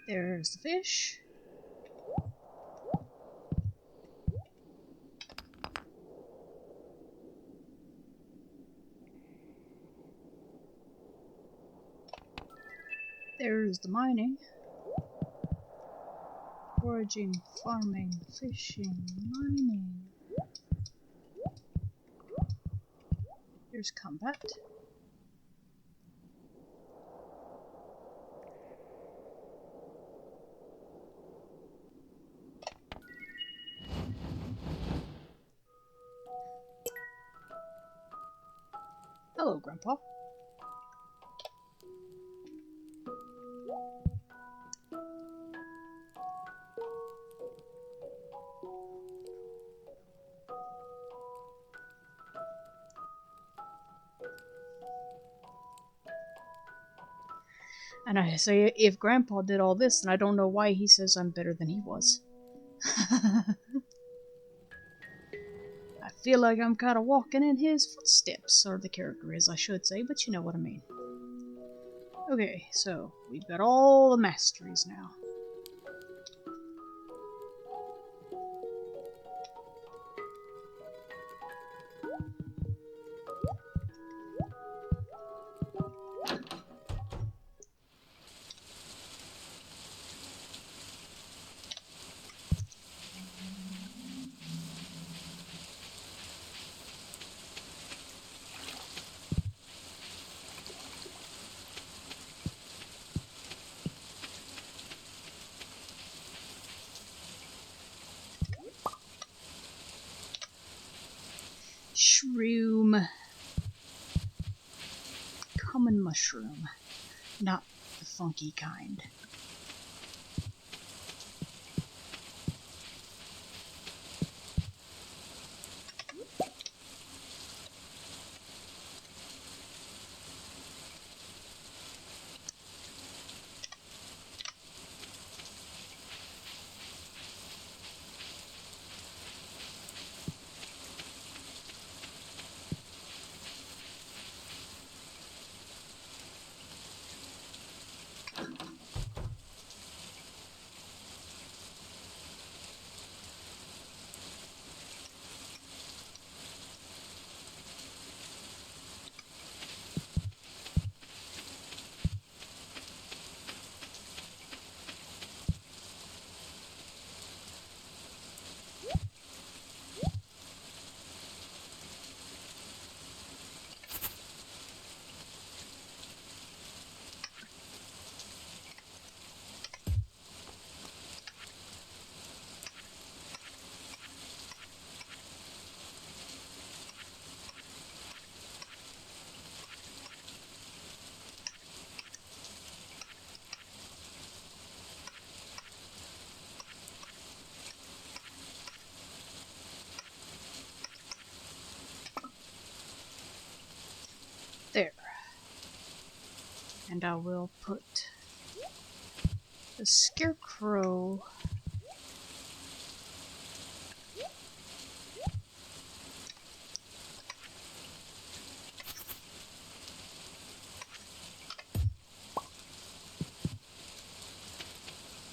There's the fish. There's the mining. Foraging, farming, fishing, mining. There's combat. Hello, Grandpa. And I say, if Grandpa did all this, then I don't know why he says I'm better than he was. I feel like I'm kind of walking in his footsteps, or the character is, I should say, but you know what I mean. Okay, so we've got all the masteries now. Shroom. Common mushroom. Not the funky kind. And I will put the scarecrow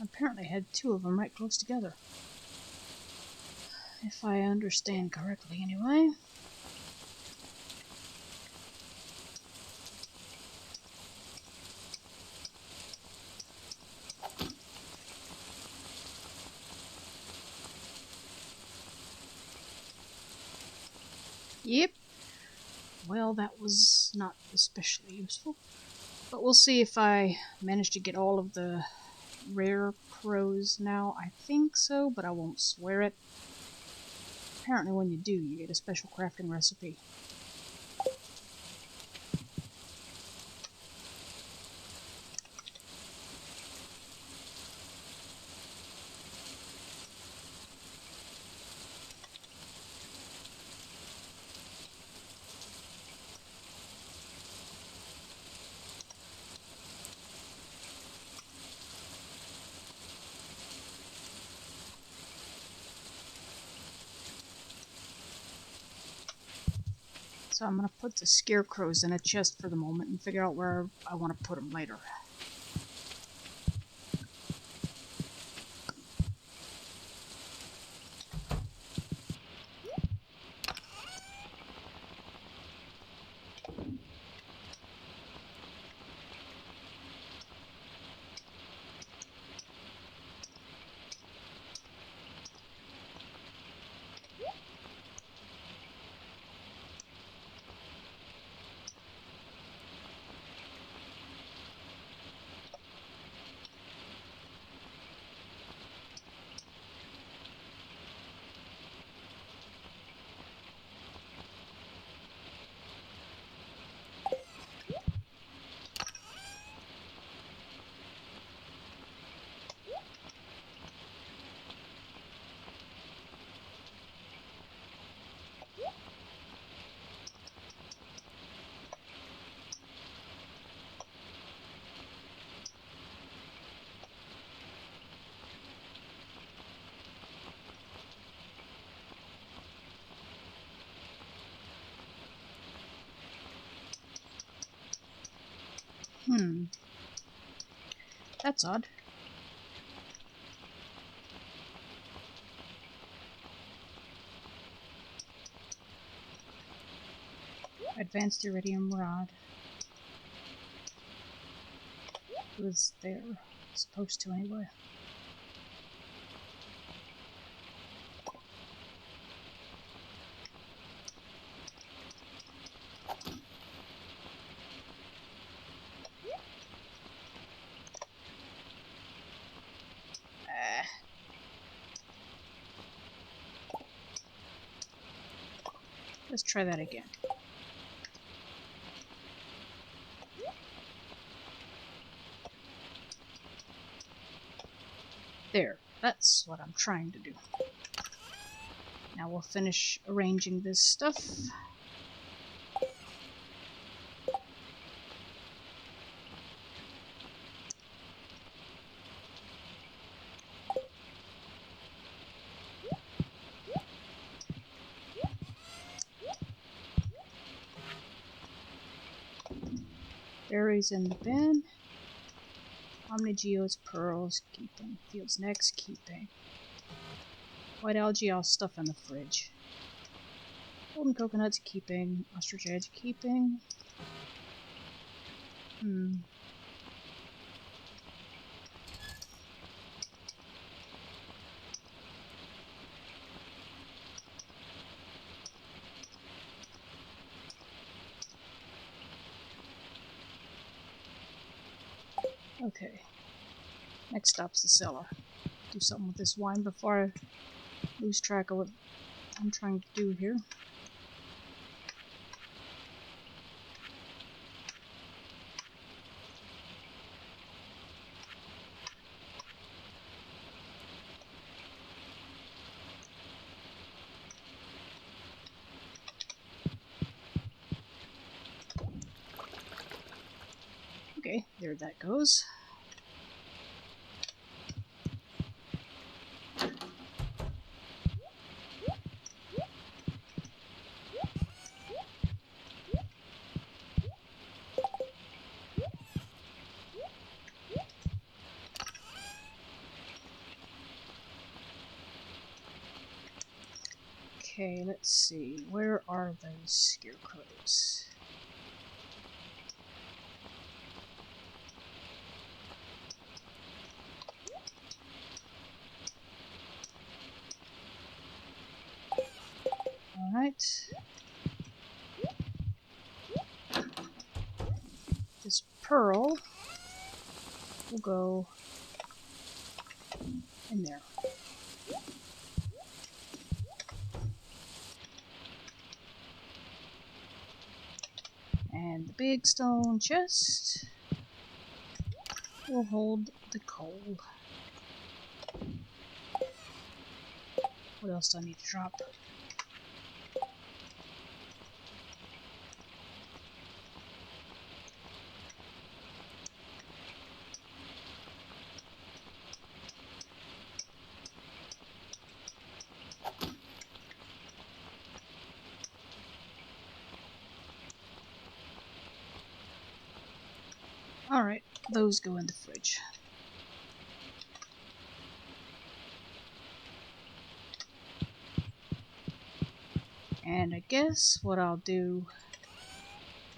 apparently had two of them right close together. If I understand correctly, anyway. Yep. Well, that was not especially useful. But we'll see if I manage to get all of the rare crows now. I think so, but I won't swear it. Apparently when you do, you get a special crafting recipe. So I'm going to put the scarecrows in a chest for the moment and figure out where I want to put them later. That's odd. Advanced iridium rod. It was there. Supposed to anyway. Let's try that again. There. That's what I'm trying to do. Now we'll finish arranging this stuff. Berries in the bin. Omnigeos, pearls, keeping. Fields next, keeping. White algae, I'll stuff in the fridge. Golden coconuts, keeping. Ostrich eggs, keeping. Okay. Next stop's the cellar. Do something with this wine before I lose track of what I'm trying to do here. Okay, There that goes. Okay, let's see. Where are those scarecrows? Alright. This pearl will go in there. And the big stone chest will hold the coal. What else do I need to drop? Alright, those go in the fridge. And I guess what I'll do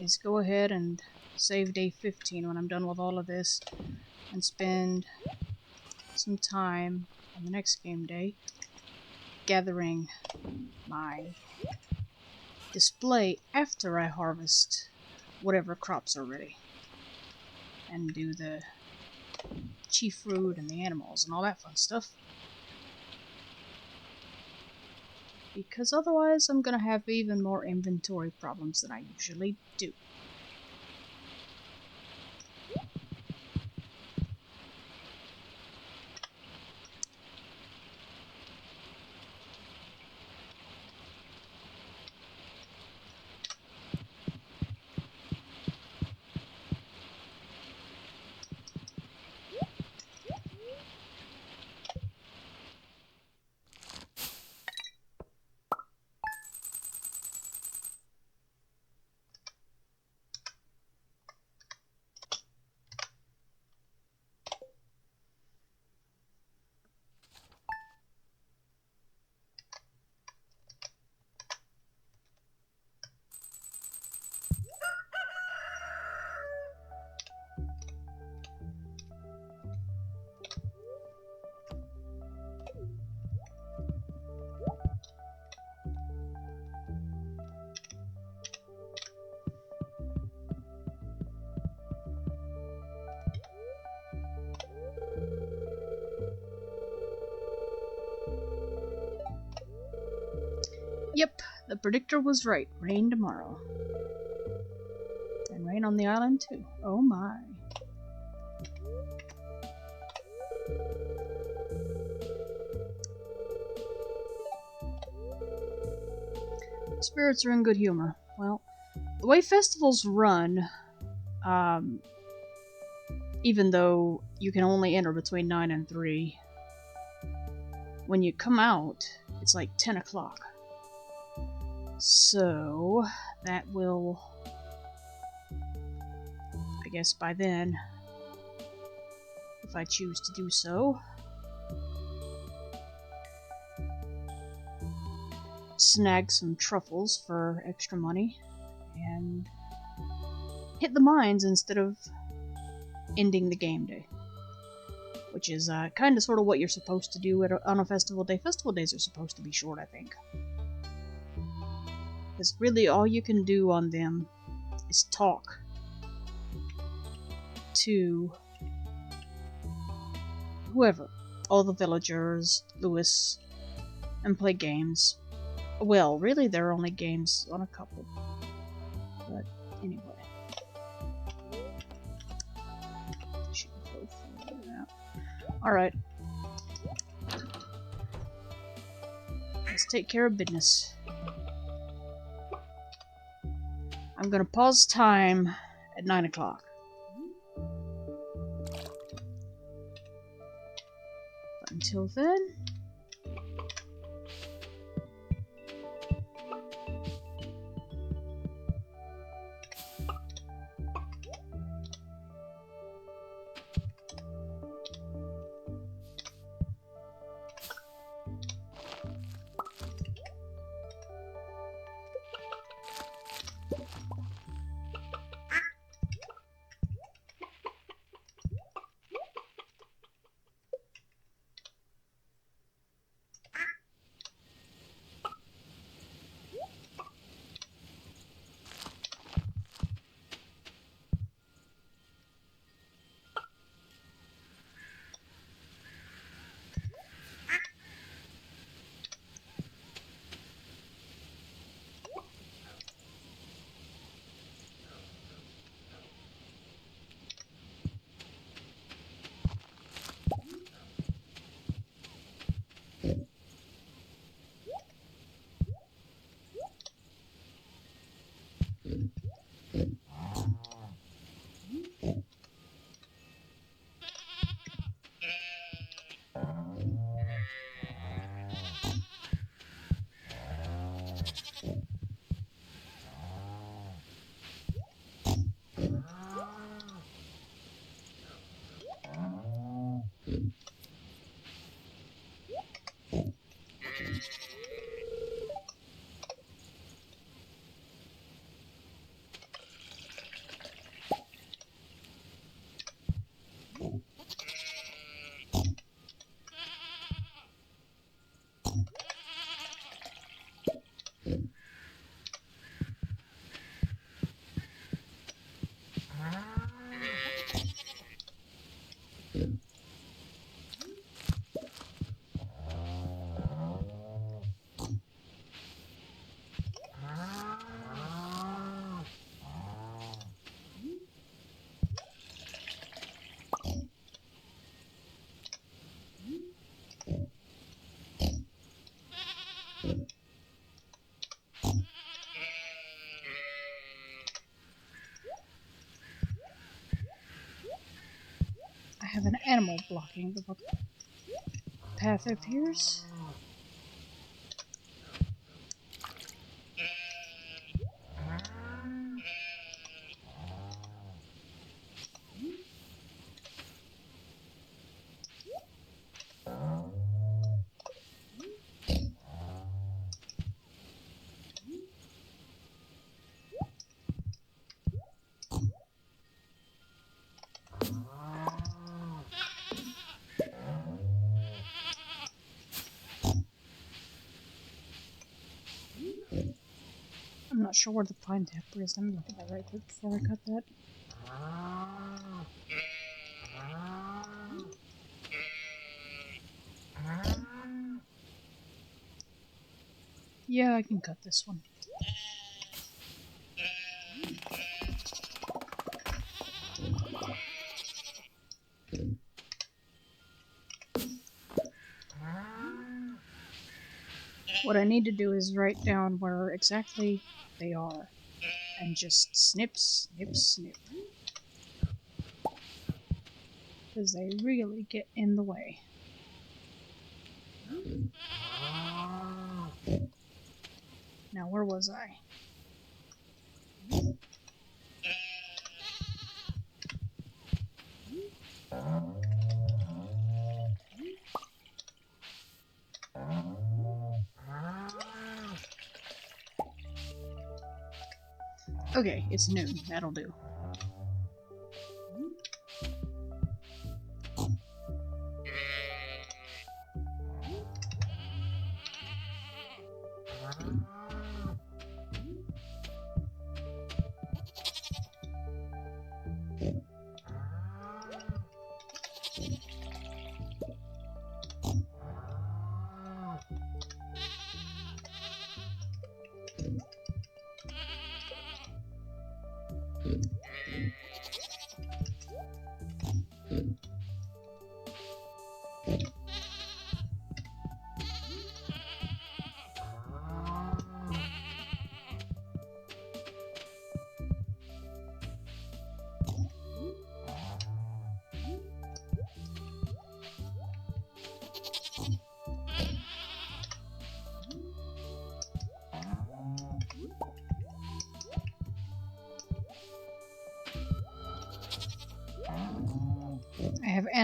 is go ahead and save day 15 when I'm done with all of this and spend some time on the next game day gathering my display after I harvest whatever crops are ready and do the chief fruit and the animals and all that fun stuff. Because otherwise I'm gonna have even more inventory problems than I usually do. Yep, the predictor was right. Rain tomorrow. And rain on the island too. Oh my. Spirits are in good humor. Well, the way festivals run, even though you can only enter between 9 and 3, when you come out, it's like 10 o'clock. So, that will, I guess by then, if I choose to do so, snag some truffles for extra money, and hit the mines instead of ending the game day. Which is kind of sort of what you're supposed to do on a festival day. Festival days are supposed to be short, I think. Because really all you can do on them is talk to whoever. All the villagers, Lewis, and play games. Well, really there are only games on a couple. But anyway. Alright. Let's take care of business. I'm gonna pause time at 9 o'clock. Until then... I have an animal blocking the path, it appears. I'm not sure where the pine tapper is. Let me look at that right quick before I cut that. Yeah, I can cut this one. What I need to do is write down where exactly they are. And just snip, snip, snip. Because they really get in the way. Now, where was I? Okay, it's noon. That'll do.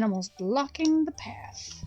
animals blocking the path.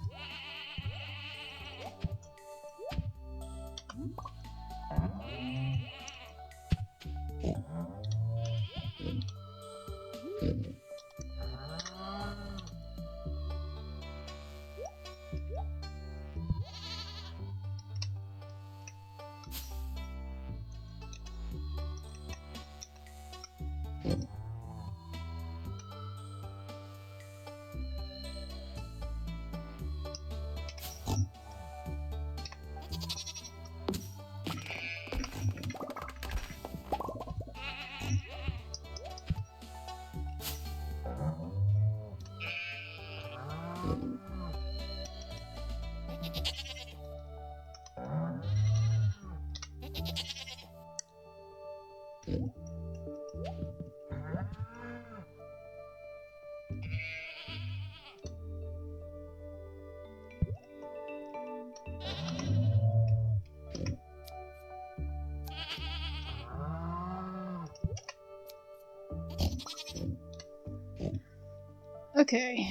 Okay.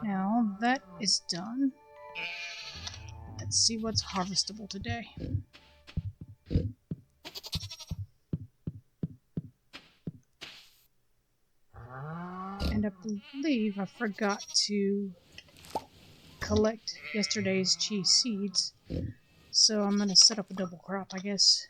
Now that is done. Let's see what's harvestable today. And I believe I forgot to collect yesterday's cheese seeds, so I'm gonna set up a double crop, I guess.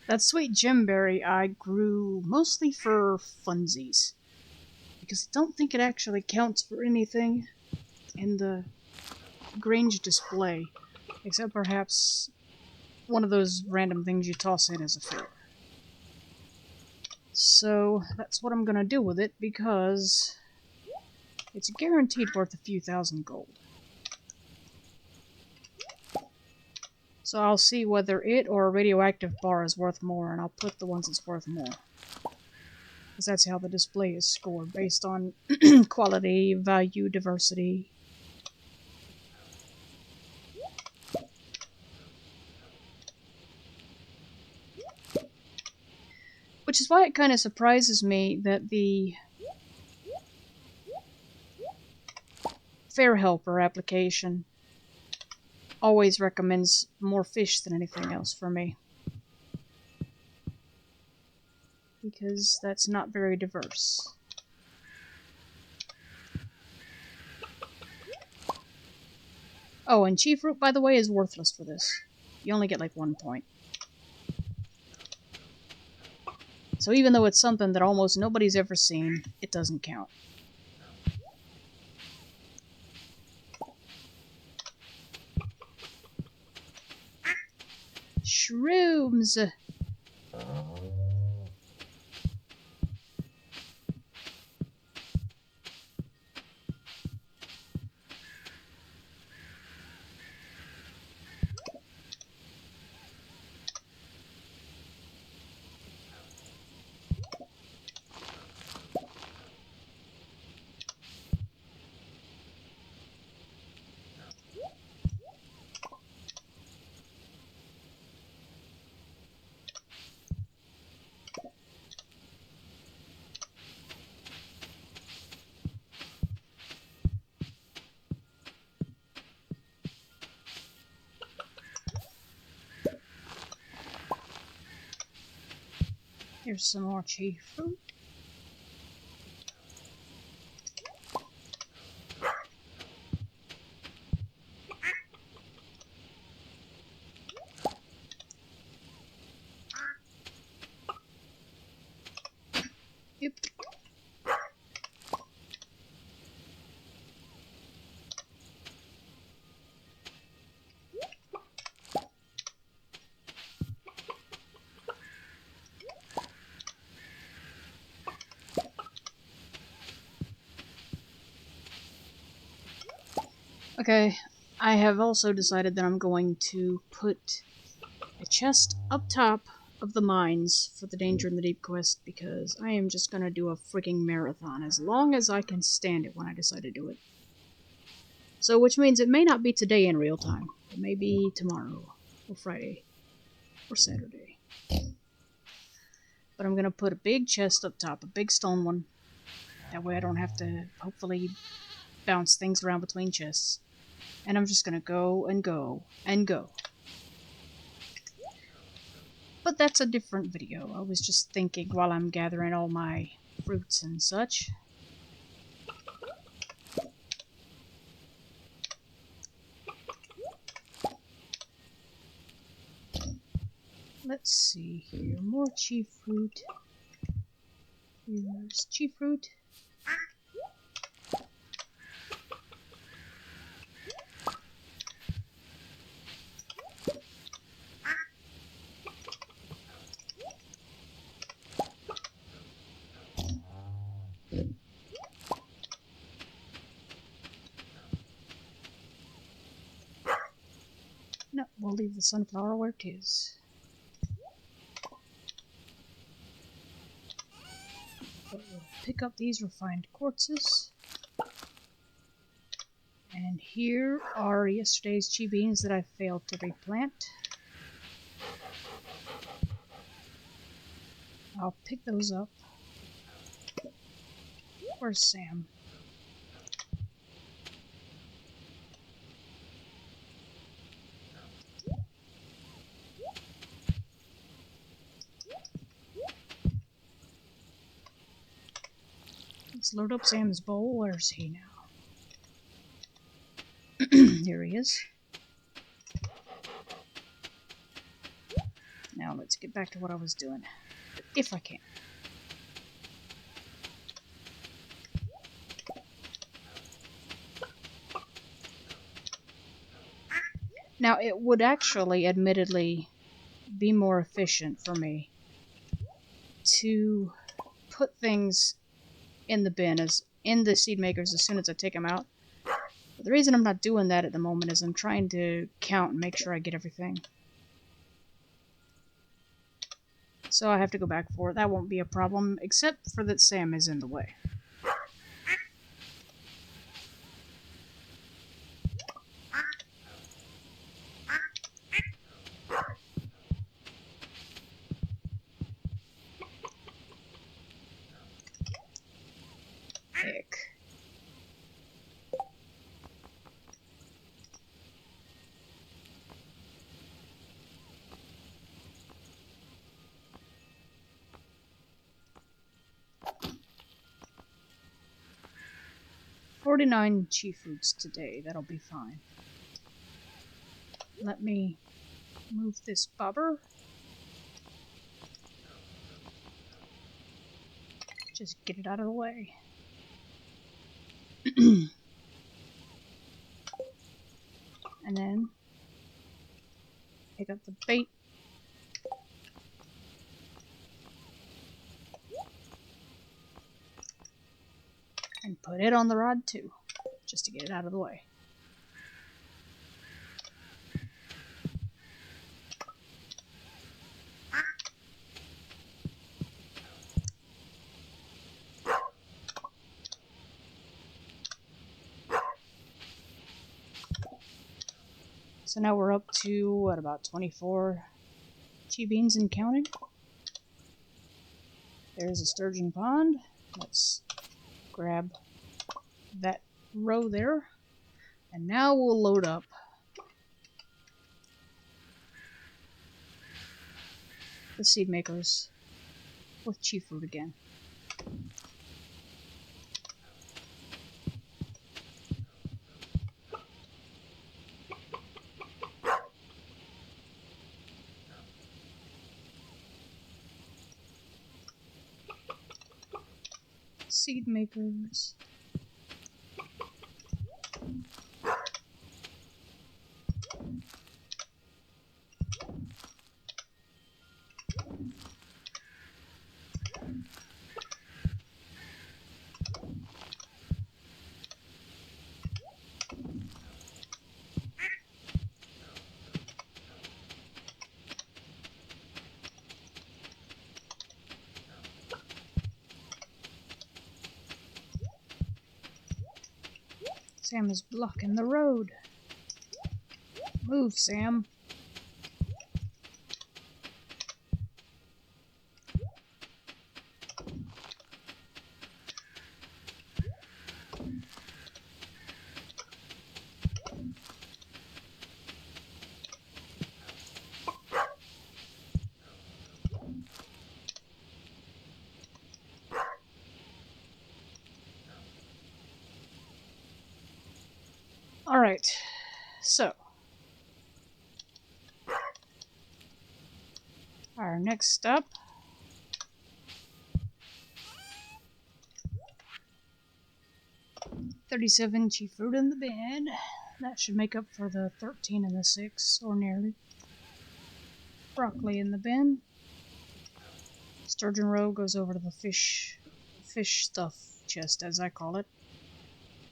That sweet gemberry I grew mostly for funsies, because I don't think it actually counts for anything in the Grange display, except perhaps one of those random things you toss in as a filler. So that's what I'm gonna do with it, because it's guaranteed worth a few thousand gold. So I'll see whether it or a radioactive bar is worth more, and I'll put the ones that's worth more. Because that's how the display is scored, based on quality, value, diversity. Which is why it kind of surprises me that the Fair Helper application always recommends more fish than anything else for me. Because that's not very diverse. Oh, and Chief Root, by the way, is worthless for this. You only get like 1 point. So even though it's something that almost nobody's ever seen, it doesn't count. Shrooms! Here's some more chi fruit. Yep. Okay, I have also decided that I'm going to put a chest up top of the mines for the Danger in the Deep quest because I am just gonna do a freaking marathon as long as I can stand it when I decide to do it. So, which means it may not be today in real time. It may be tomorrow, or Friday, or Saturday. But I'm gonna put a big chest up top, a big stone one. That way I don't have to, hopefully, bounce things around between chests. And I'm just gonna go and go and go. But that's a different video. I was just thinking while I'm gathering all my fruits and such. Let's see here. More chi fruit. Here's chi fruit. No, we'll leave the sunflower where it is. But we'll pick up these refined quartzes. And here are yesterday's chi beans that I failed to replant. I'll pick those up. Where's Sam? Let's load up Sam's bowl. Where's he now? Here he is. Now let's get back to what I was doing. If I can. Now it would actually, admittedly, be more efficient for me to put things in the bin, in the seed makers, as soon as I take them out. But the reason I'm not doing that at the moment is I'm trying to count and make sure I get everything. So I have to go back for it. That won't be a problem, except for that Sam is in the way. Heck. $49 chi fruits today. That'll be fine. Let me move this bobber. Just get it out of the way. And then pick up the bait. And put it on the rod too, just to get it out of the way. So now we're up to, what, about 24 chi beans and counting. There's a sturgeon pond. Let's grab that row there. And now we'll load up the seed makers with chi fruit again. Seed makers. Sam is blocking the road. Move, Sam. Alright, so our next stop $37 chi fruit in the bin. That should make up for the 13 and the 6, or nearly. Broccoli in the bin. Sturgeon roe goes over to the fish stuff chest, as I call it.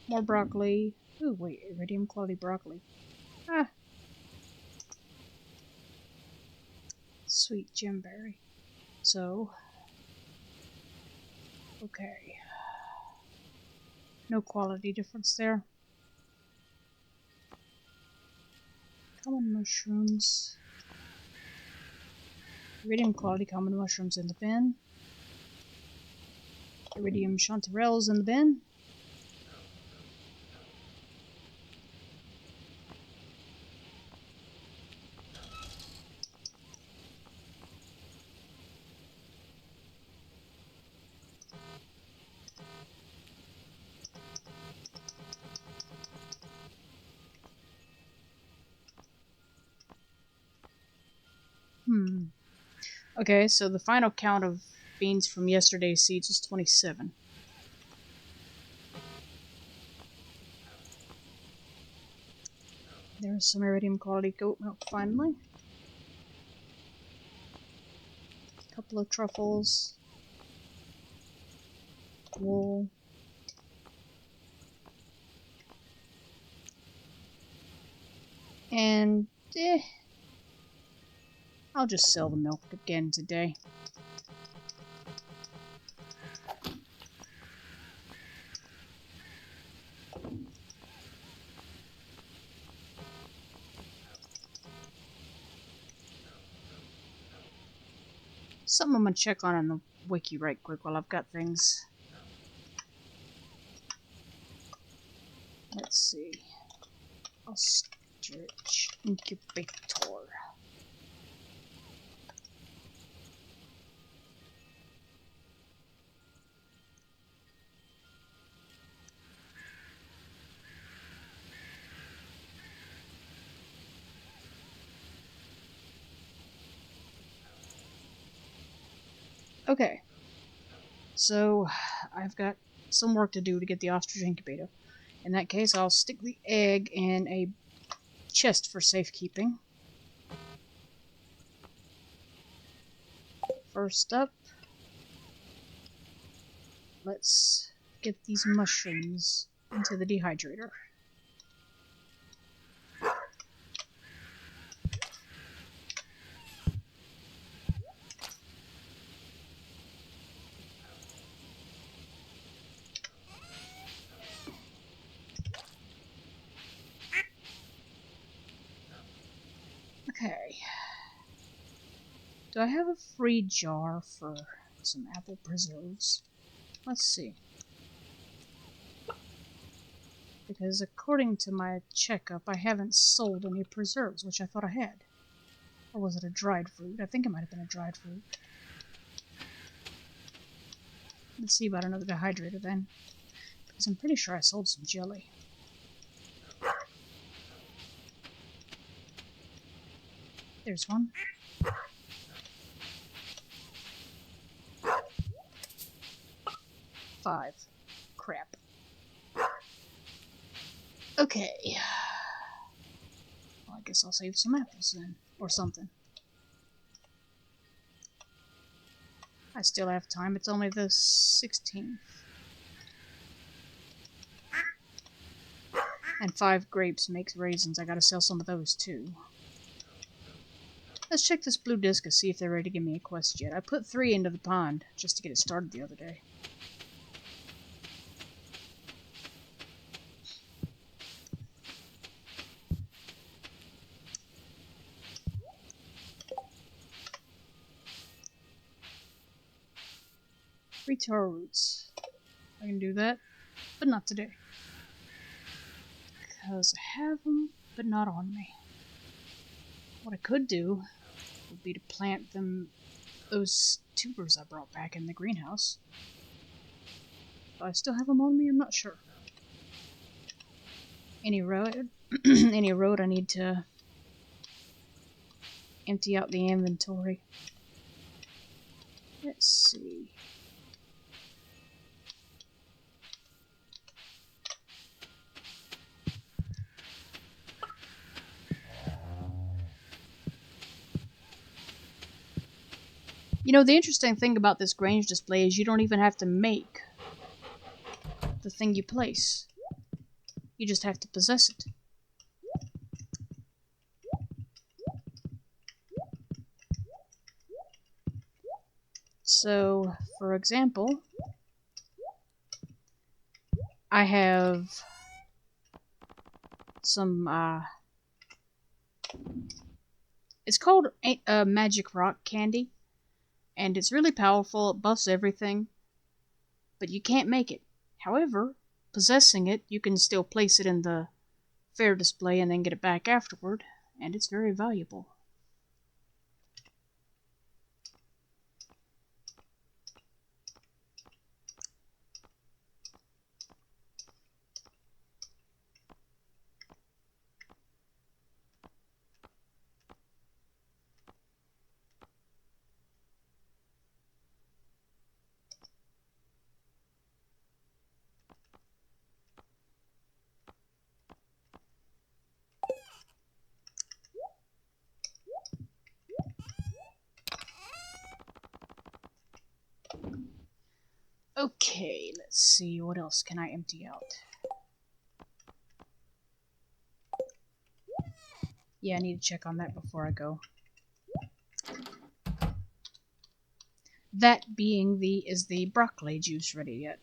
More broccoli. Ooh, wait, iridium quality broccoli. Ah. Sweet gemberry. So, okay. No quality difference there. Common mushrooms. Iridium quality common mushrooms in the bin. Iridium chanterelles in the bin. Okay, so the final count of beans from yesterday's seeds is 27. There's some iridium quality goat milk finally. A couple of truffles. Wool. And I'll just sell the milk again today. Something I'm gonna check on the wiki right quick while I've got things. Let's see. Ostrich incubator. Okay, so I've got some work to do to get the ostrich incubator. In that case, I'll stick the egg in a chest for safekeeping. First up, let's get these mushrooms into the dehydrator. Okay. Do I have a free jar for some apple preserves? Let's see. Because according to my checkup, I haven't sold any preserves, which I thought I had. Or was it a dried fruit? I think it might have been a dried fruit. Let's see about another dehydrator then. Because I'm pretty sure I sold some jelly. There's one. Five. Crap. Okay. Well, I guess I'll save some apples then. Or something. I still have time. It's only the 16th. And 5 grapes makes raisins. I gotta sell some of those too. Let's check this blue disc and see if they're ready to give me a quest yet. I put 3 into the pond just to get it started the other day. Free taro roots. I can do that, but not today. Because I have them, but not on me. What I could do would be to plant those tubers I brought back in the greenhouse. Do I still have them on me? I'm not sure. Any road I need to empty out the inventory. Let's see. You know, the interesting thing about this Grange display is you don't even have to make the thing you place. You just have to possess it. So, for example, I have some, it's called Magic Rock Candy, and it's really powerful, it buffs everything, but you can't make it. However, possessing it, you can still place it in the fair display and then get it back afterward, and it's very valuable. Okay, let's see, what else can I empty out? Yeah, I need to check on that before I go. That being is the broccoli juice ready yet?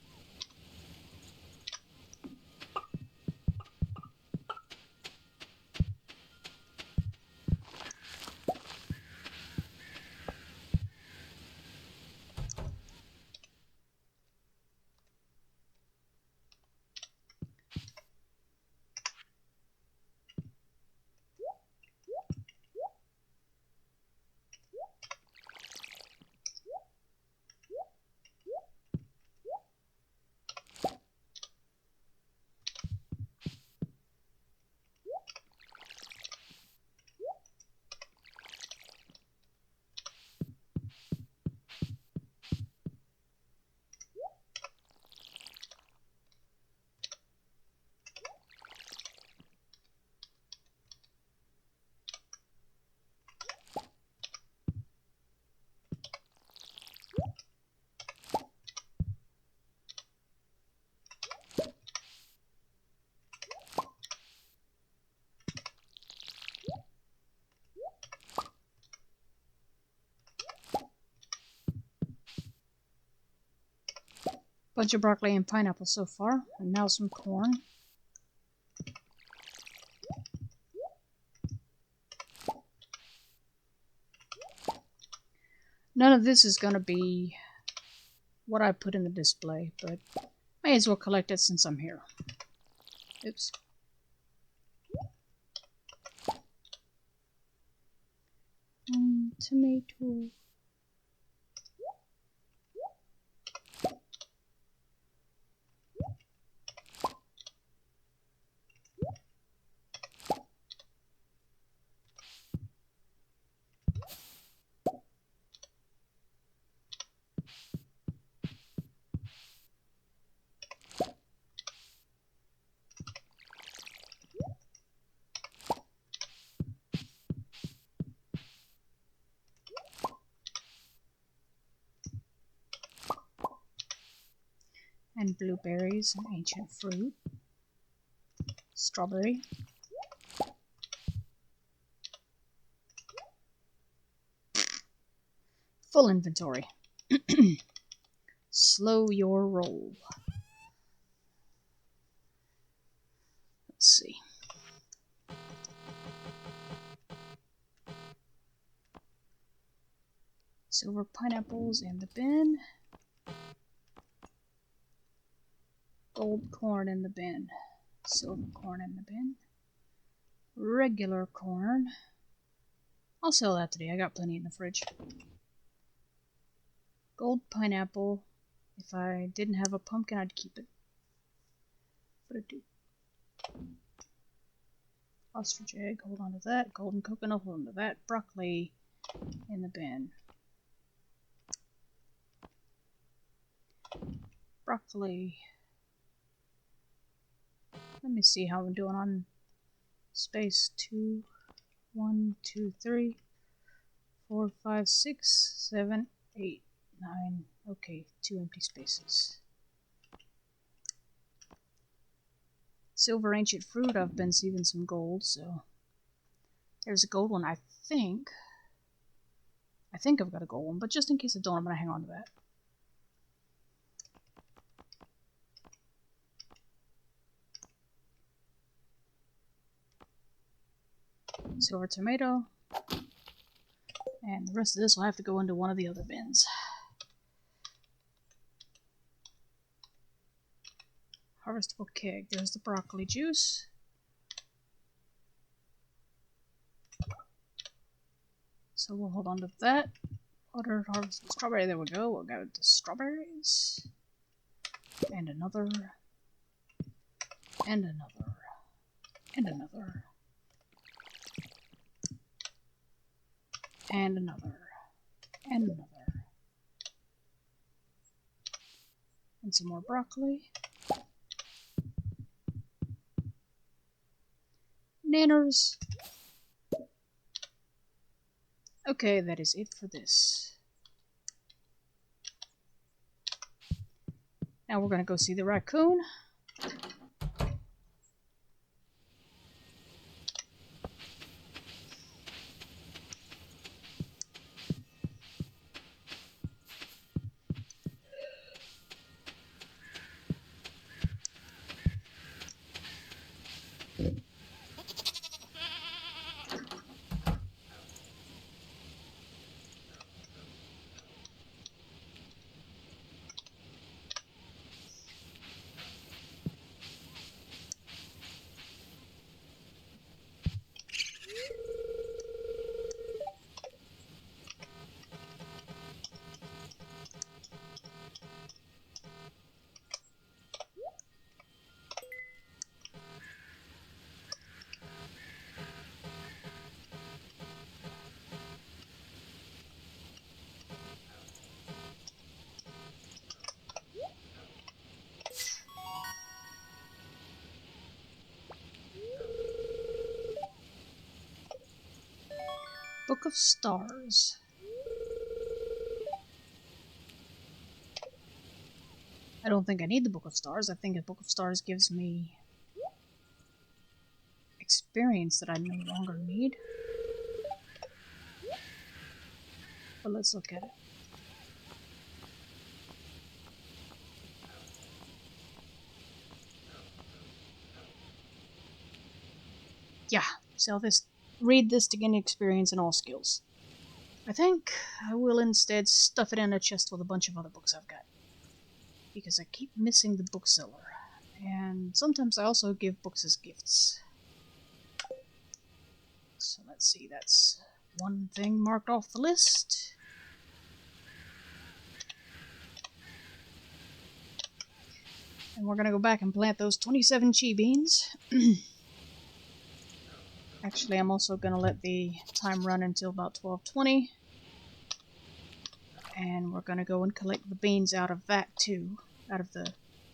Bunch of broccoli and pineapple so far, and now some corn. None of this is going to be what I put in the display, but may as well collect it since I'm here. Oops. Tomato. And blueberries and ancient fruit. Strawberry. Full inventory. Slow your roll. Let's see. Silver pineapples in the bin. Gold corn in the bin. Silver corn in the bin. Regular corn. I'll sell that today. I got plenty in the fridge. Gold pineapple. If I didn't have a pumpkin, I'd keep it. But I do. Ostrich egg, hold on to that. Golden coconut, hold on to that. Broccoli in the bin. Broccoli. Let me see how I'm doing on space. 2, 1, 2, 3, 4, 5, 6, 7, 8, 9. Okay, 2 empty spaces. Silver ancient fruit, I've been saving some gold, so there's a gold one, I think I've got a gold one, but just in case I don't, I'm gonna hang on to that. Silver tomato, and the rest of this will have to go into one of the other bins. Harvestable keg. There's the broccoli juice. So we'll hold on to that. Water, harvestable strawberry. There we go. We'll go to strawberries. And another. And another. And another. And another. And another. And some more broccoli. Nanners. Okay, that is it for this. Now we're gonna go see the raccoon. Book of Stars. I don't think I need the Book of Stars. I think the Book of Stars gives me experience that I no longer need. But let's look at it. Yeah, sell this. Read this to gain experience in all skills. I think I will instead stuff it in a chest with a bunch of other books I've got. Because I keep missing the bookseller. And sometimes I also give books as gifts. So let's see, that's one thing marked off the list. And we're gonna go back and plant those 27 chi beans. Actually, I'm also gonna let the time run until about 12:20. And we're gonna go and collect the beans out of that too. Out of the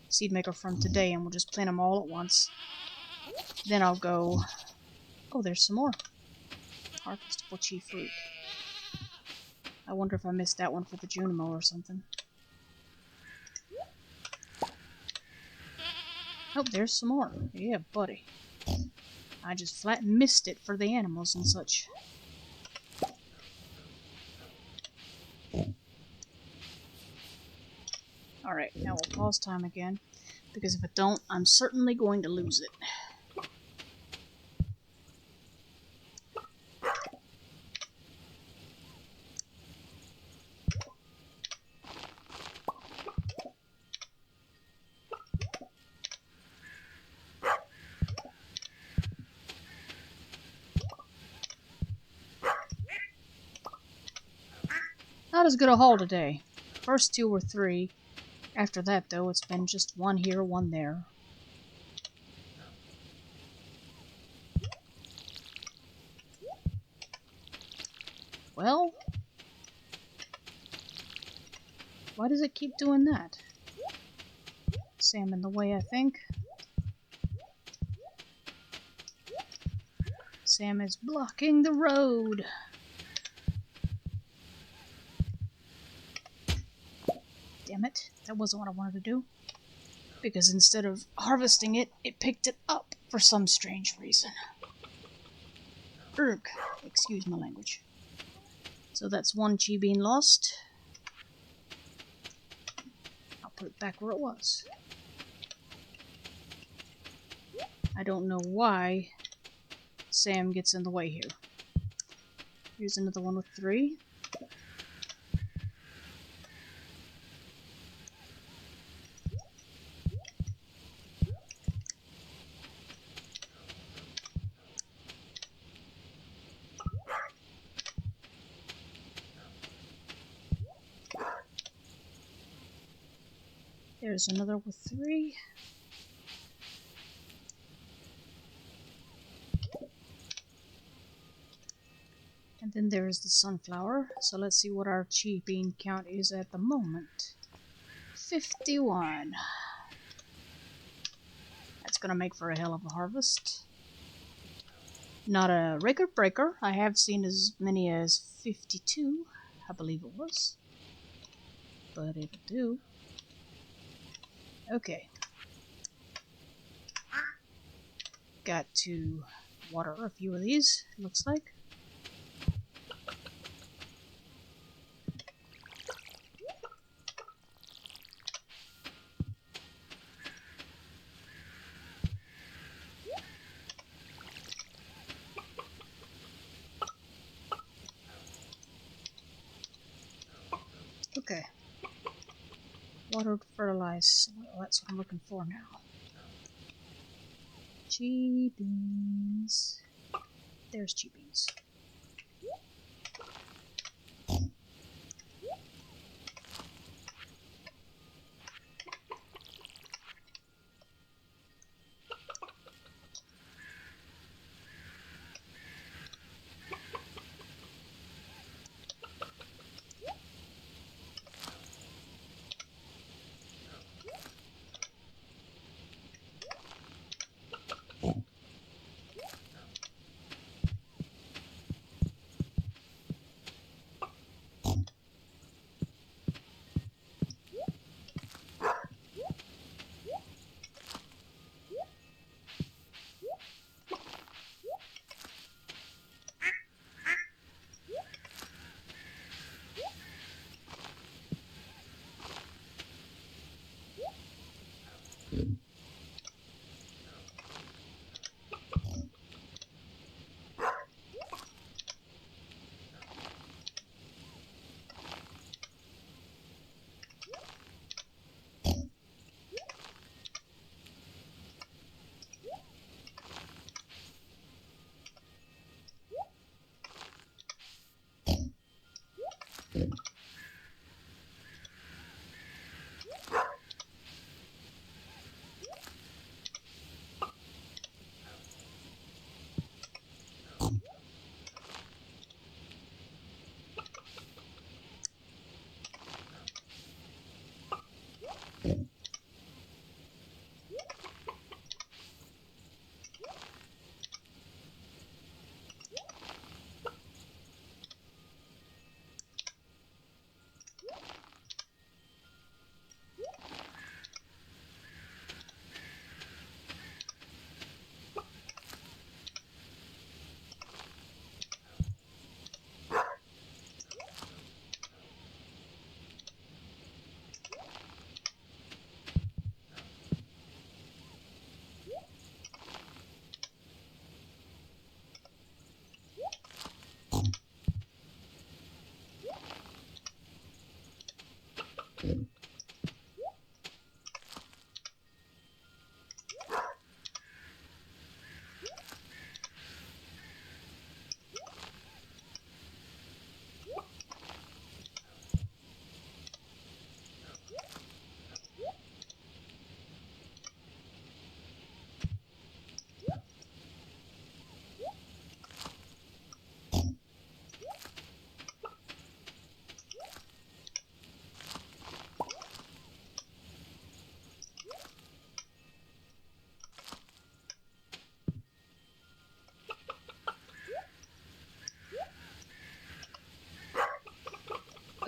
seed maker from today, and we'll just plant them all at once. Then I'll go... Oh, there's some more. Harvestable chi fruit. I wonder if I missed that one for the Junimo or something. Oh, there's some more. Yeah, buddy. I just flat missed it for the animals and such. Alright, now we'll pause time again, because if it don't, I'm certainly going to lose it. Not as good a haul today. First 2 or 3. After that, though, it's been just one here, one there. Well, why does it keep doing that? Sam in the way, I think. Sam is blocking the road. Damn it, that wasn't what I wanted to do. Because instead of harvesting it, it picked it up for some strange reason. Erg, excuse my language. So that's 1 chi bean lost. I'll put it back where it was. I don't know why Sam gets in the way here. Here's another one with 3. There's another with 3. And then there's the sunflower. So let's see what our chi bean count is at the moment. 51. That's gonna make for a hell of a harvest. Not a record breaker. I have seen as many as 52, I believe it was. But it'll do. Okay. Got to water a few of these, looks like. Okay. Watered, fertilized soil. That's what I'm looking for now. Chi beans. There's chi beans.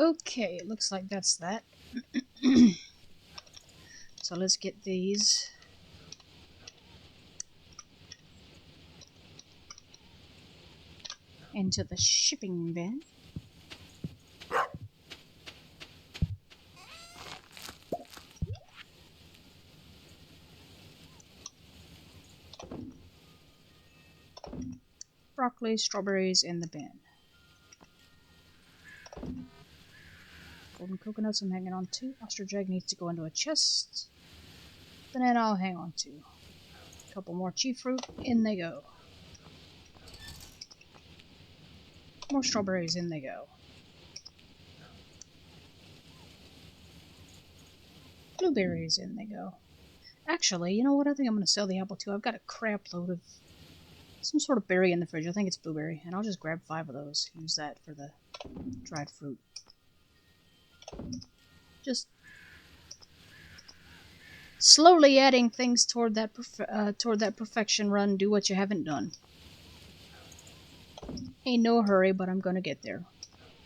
Okay, it looks like that's that. So let's get these. Into the shipping bin. Broccoli, strawberries in the bin. Golden coconuts I'm hanging on to. Ostrich egg needs to go into a chest. Banana I'll hang on to. A couple more chi fruit, in they go. More strawberries, in they go. Blueberries, in they go. Actually, you know what? I think I'm going to sell the apple too. I've got a crap load of some sort of berry in the fridge. I think it's blueberry. And I'll just grab 5 of those. Use that for the dried fruit. Just slowly adding things toward that perfection run. Do what you haven't done. Ain't no hurry, but I'm going to get there.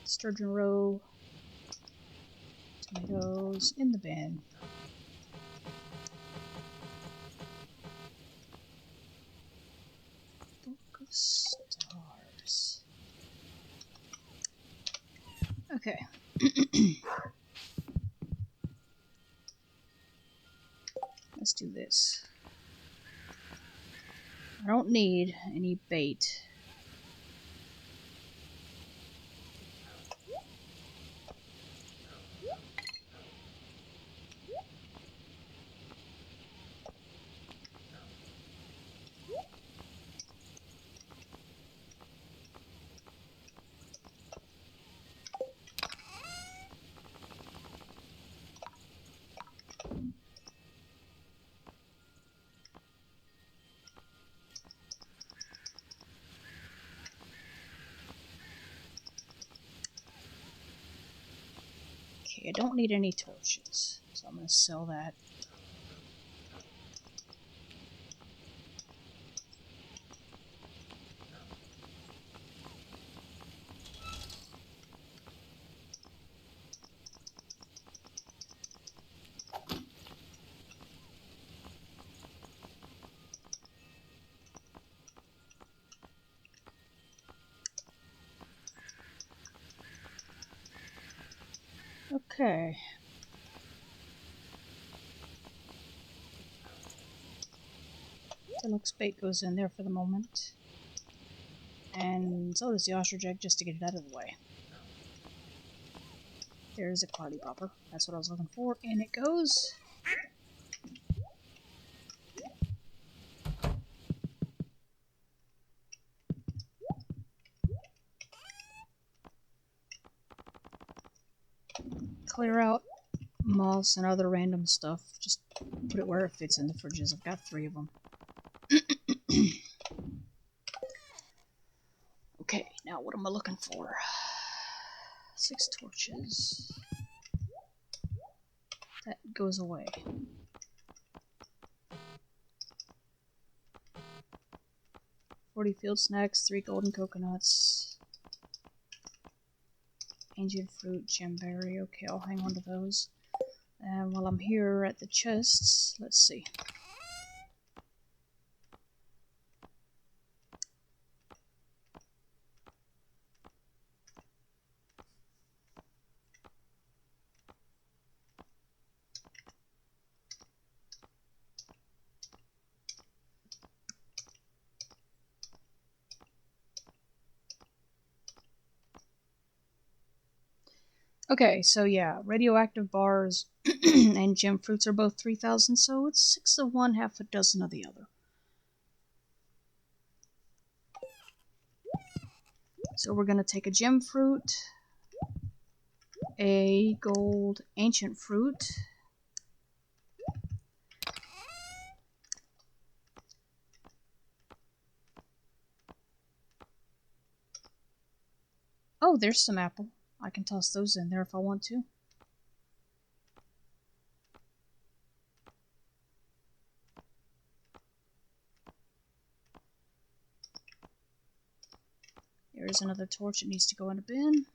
Sturgeon roe. Tomatoes in the bin. Book of Stars. Okay. Let's do this. I don't need any bait. Okay, I don't need any torches, so I'm going to sell that. Okay. Deluxe bait goes in there for the moment. And so does the ostrich egg, just to get it out of the way. There's a party popper. That's what I was looking for. In it goes. Clear out moss and other random stuff. Just put it where it fits in the fridges. I've got 3 of them. Okay, now what am I looking for? 6 torches. That goes away. $40 field snacks, 3 golden coconuts. Angie fruit, gemberry. Okay, I'll hang on to those. And while I'm here at the chests, let's see. Okay, so yeah, radioactive bars and gem fruits are both 3,000, so it's 6 of one, half a dozen of the other. So we're going to take a gem fruit, a gold ancient fruit, oh, there's some apple. I can toss those in there if I want to. There's another torch that needs to go in a bin.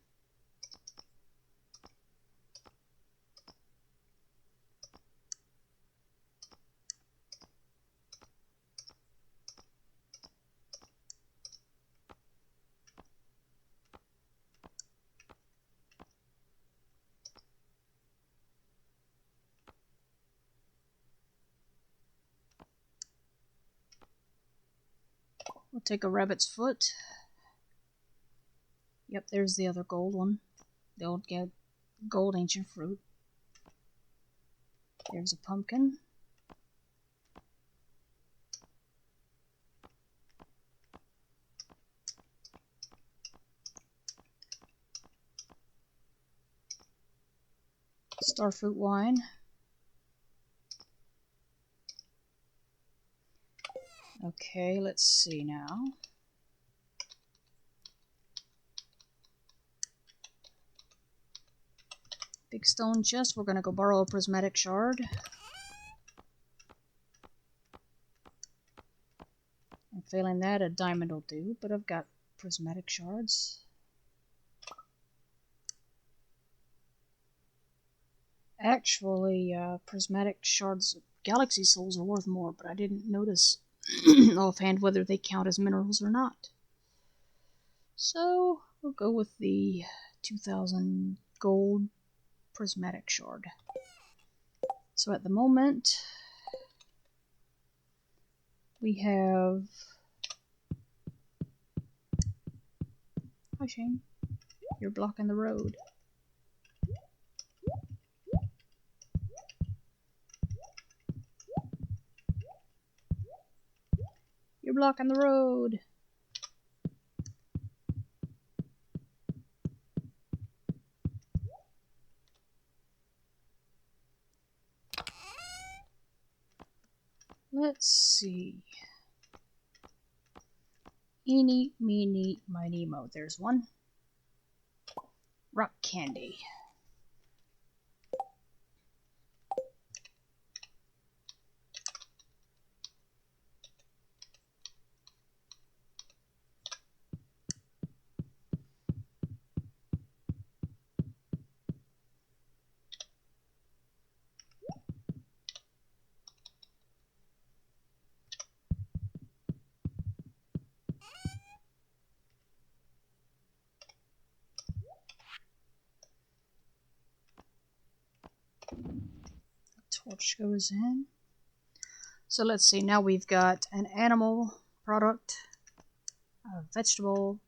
We'll take a rabbit's foot. Yep, there's the other gold one. The old gold ancient fruit. There's a pumpkin. Starfruit wine. Okay, let's see now. Big stone chest. We're gonna go borrow a prismatic shard. And failing that, a diamond will do, but I've got prismatic shards. Actually, prismatic shards of galaxy souls are worth more, but I didn't notice offhand whether they count as minerals or not. So we'll go with the 2000 gold prismatic shard. So at the moment, we have... Hi Shane, you're blocking the road. You're blocking the road. Let's see. Eeny, meeny, miny, mo. There's one. Rock candy. Torch goes in. So let's see, now we've got an animal product, a vegetable,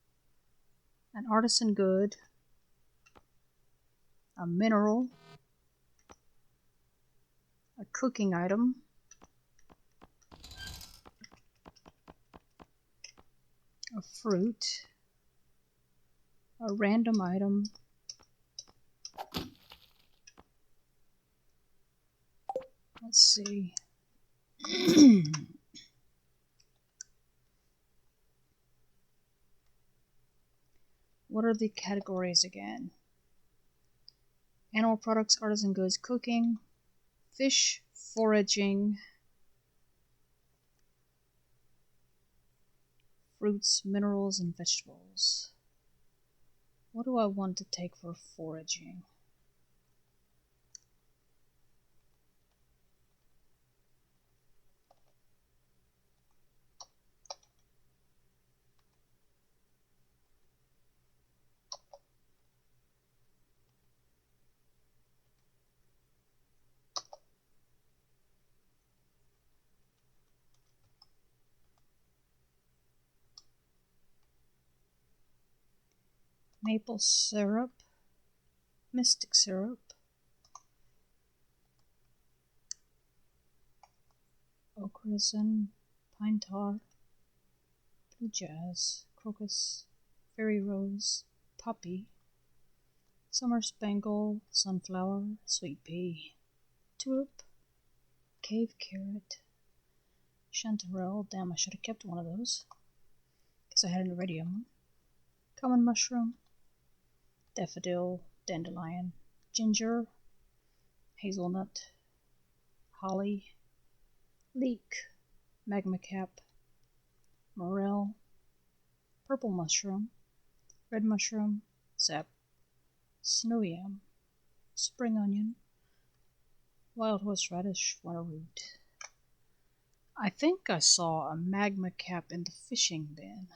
an artisan good, a mineral, a cooking item, a fruit, a random item, let's see. What are the categories again? Animal products, artisan goods, cooking, fish, foraging, fruits, minerals, and vegetables. What do I want to take for foraging? Maple syrup, mystic syrup, oak resin, pine tar, blue jazz, crocus, fairy rose, poppy, summer spangle, sunflower, sweet pea, tulip, cave carrot, chanterelle. Damn, I should have kept one of those because I had an iridium one. Common mushroom, daffodil, dandelion, ginger, hazelnut, holly, leek, magma cap, morel, purple mushroom, red mushroom, sap, snow yam, spring onion, wild horseradish, winter root. I think I saw a magma cap in the fishing bin.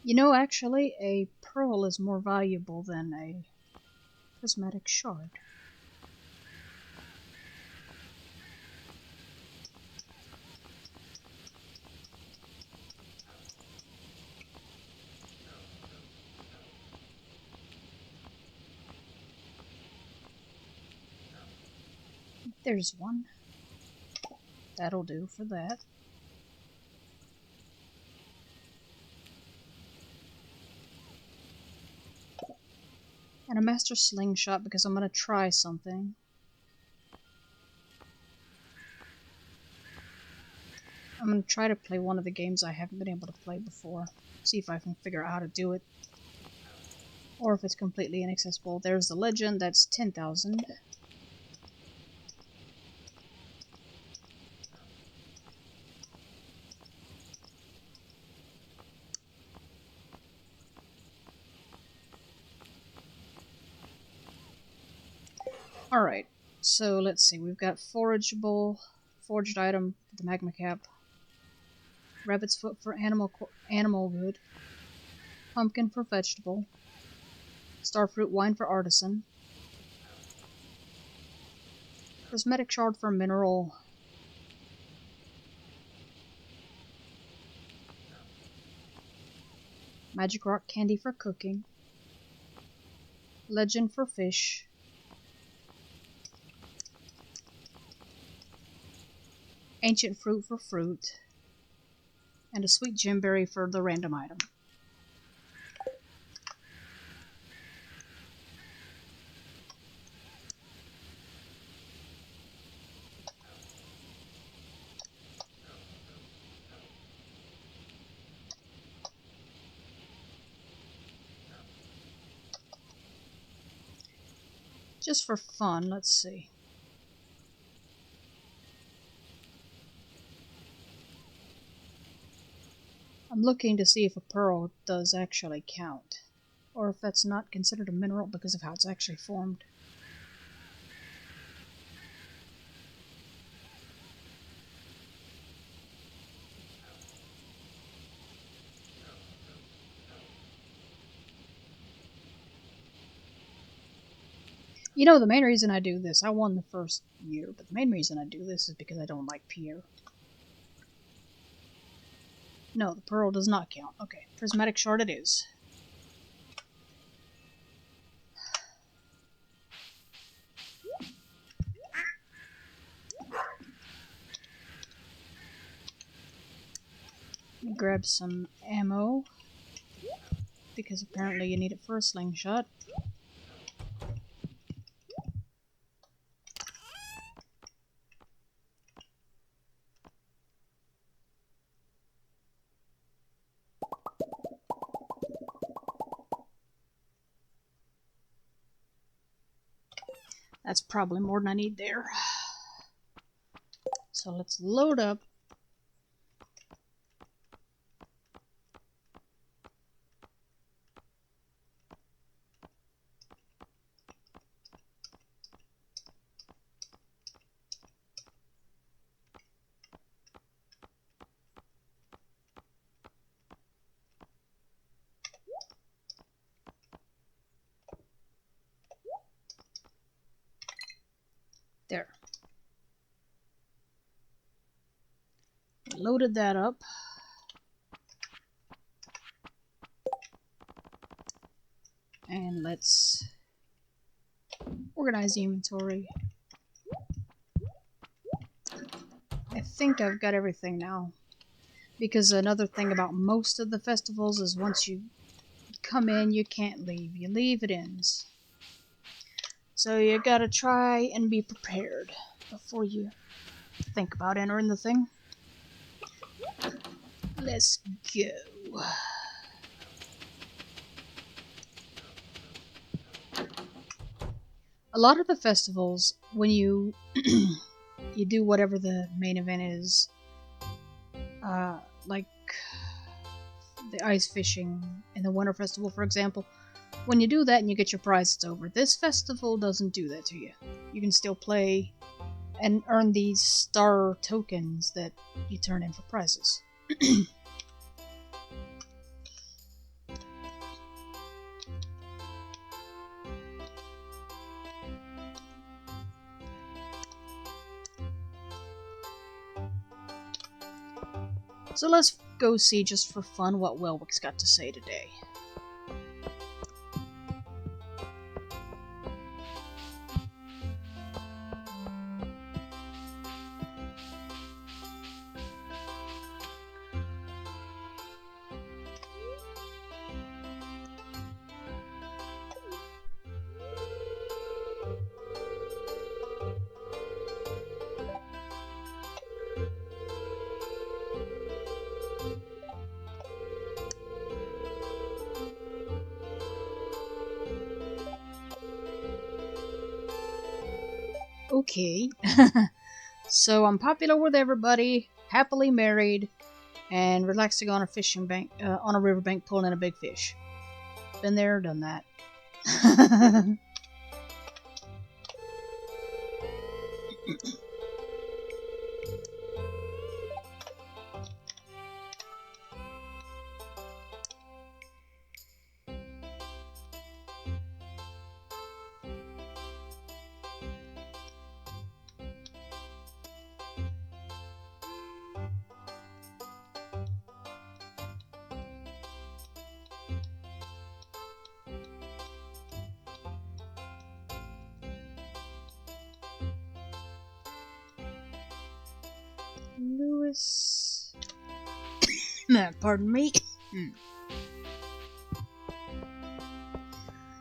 You know, actually, a pearl is more valuable than a prismatic shard. There's one. That'll do for that. And a master slingshot because I'm going to try something. I'm going to try to play one of the games I haven't been able to play before. See if I can figure out how to do it. Or if it's completely inaccessible. There's the legend, that's 10,000. Alright, so let's see. We've got foraged item for the magma cap. Rabbit's foot for animal wood. Pumpkin for vegetable. Starfruit wine for artisan. Prismatic shard for mineral. Magic rock candy for cooking. Legend for fish. Ancient fruit for fruit. And a sweet gemberry for the random item. Just for fun, let's see. I'm looking to see if a pearl does actually count, or if that's not considered a mineral because of how it's actually formed. You know, the main reason I do this, I won the first year, but the main reason I do this is because I don't like Pierre. No, the pearl does not count. Okay, prismatic shard it is. Let me grab some ammo, because apparently you need it for a slingshot. That's probably more than I need there. So let's load up. There. Loaded that up. And let's organize the inventory. I think I've got everything now. Because another thing about most of the festivals is once you come in, you can't leave. You leave, it ends. So you gotta try and be prepared before you think about entering the thing. Let's go. A lot of the festivals, when you you do whatever the main event is, like the ice fishing in the winter festival, for example, when you do that and you get your prize, it's over. This festival doesn't do that to you. You can still play and earn these star tokens that you turn in for prizes. So let's go see, just for fun, what Welwick's got to say today. Okay. So I'm popular with everybody, happily married, and relaxing on a fishing bank, on a riverbank, pulling in a big fish. Been there, done that. Lewis. Pardon me.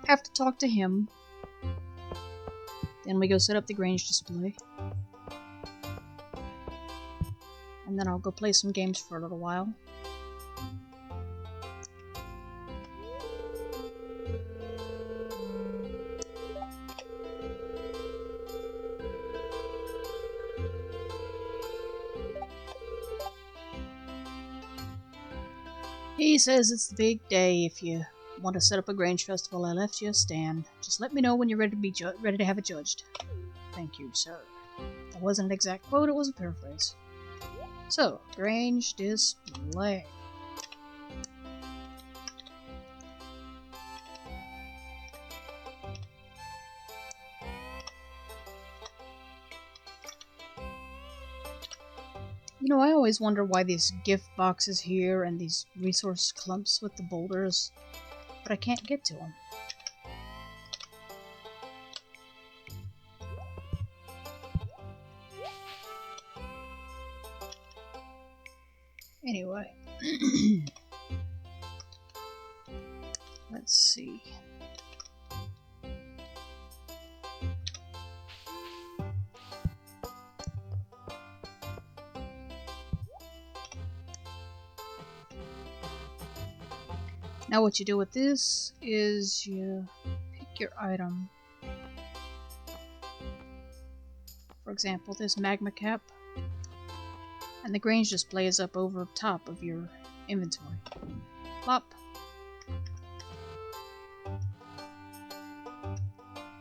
Have to talk to him. Then we go set up the Grange display. And then I'll go play some games for a little while. He says it's the big day. If you want to set up a Grange festival, I left you a stand. Just let me know when you're ready to be ready to have it judged. Thank you, sir. That wasn't an exact quote, it was a paraphrase. So, Grange display. You know, I always wonder why these gift boxes here and these resource clumps with the boulders, but I can't get to them. Anyway, let's see. Now what you do with this is you pick your item. For example, this magma cap. And the Grange display is up over top of your inventory. Plop.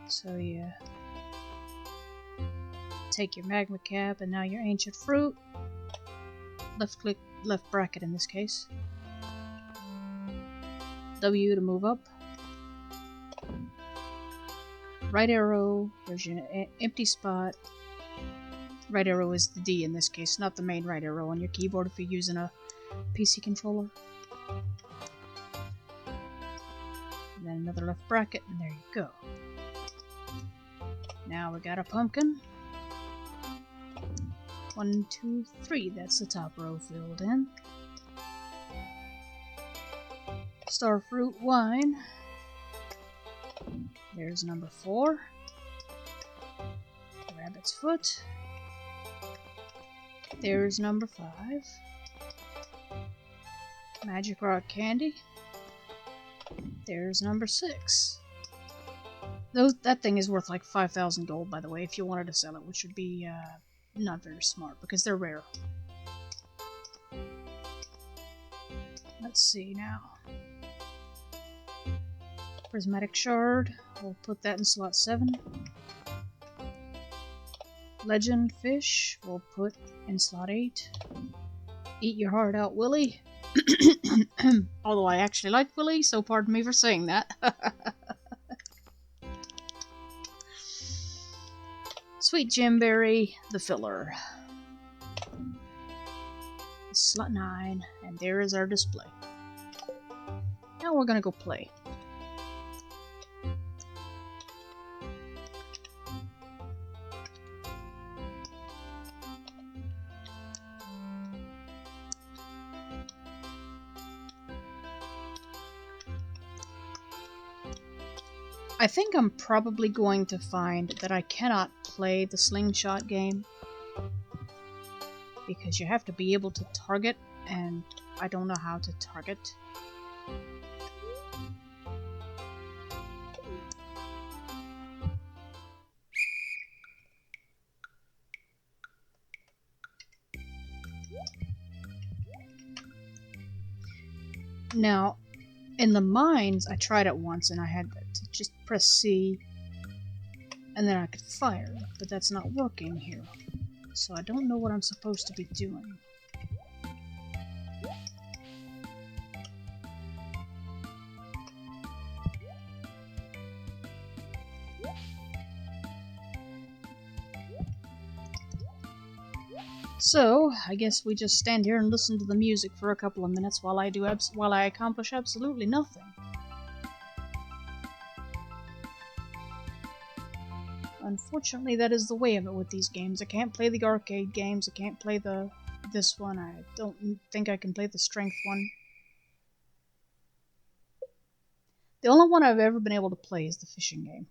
So you take your magma cap and now your ancient fruit. Left click, left bracket in this case. W to move up. Right arrow, there's your empty spot. Right arrow is the D in this case, not the main right arrow on your keyboard if you're using a PC controller. And then another left bracket, and there you go. Now we got a pumpkin. 1, 2, 3, that's the top row filled in. Starfruit wine. There's number 4. Rabbit's foot. There's number 5. Magic rock candy. There's number 6. That thing is worth like 5,000 gold, by the way, if you wanted to sell it, which would be not very smart because they're rare. Let's see now. Prismatic shard, we'll put that in slot 7. Legend fish, we'll put in slot 8. Eat your heart out, Willy. Although I actually like Willy, so pardon me for saying that. Sweet Gemberry, the filler. slot 9, and there is our display. Now we're gonna go play. I think I'm probably going to find that I cannot play the slingshot game because you have to be able to target, and I don't know how to target. Now, in the mines, I tried it once and I had to just press C and then I could fire, but that's not working here. So I don't know what I'm supposed to be doing. So, I guess we just stand here and listen to the music for a couple of minutes while I accomplish absolutely nothing. Unfortunately, that is the way of it with these games. I can't play the arcade games. I can't play this one. I don't think I can play the strength one. The only one I've ever been able to play is the fishing game.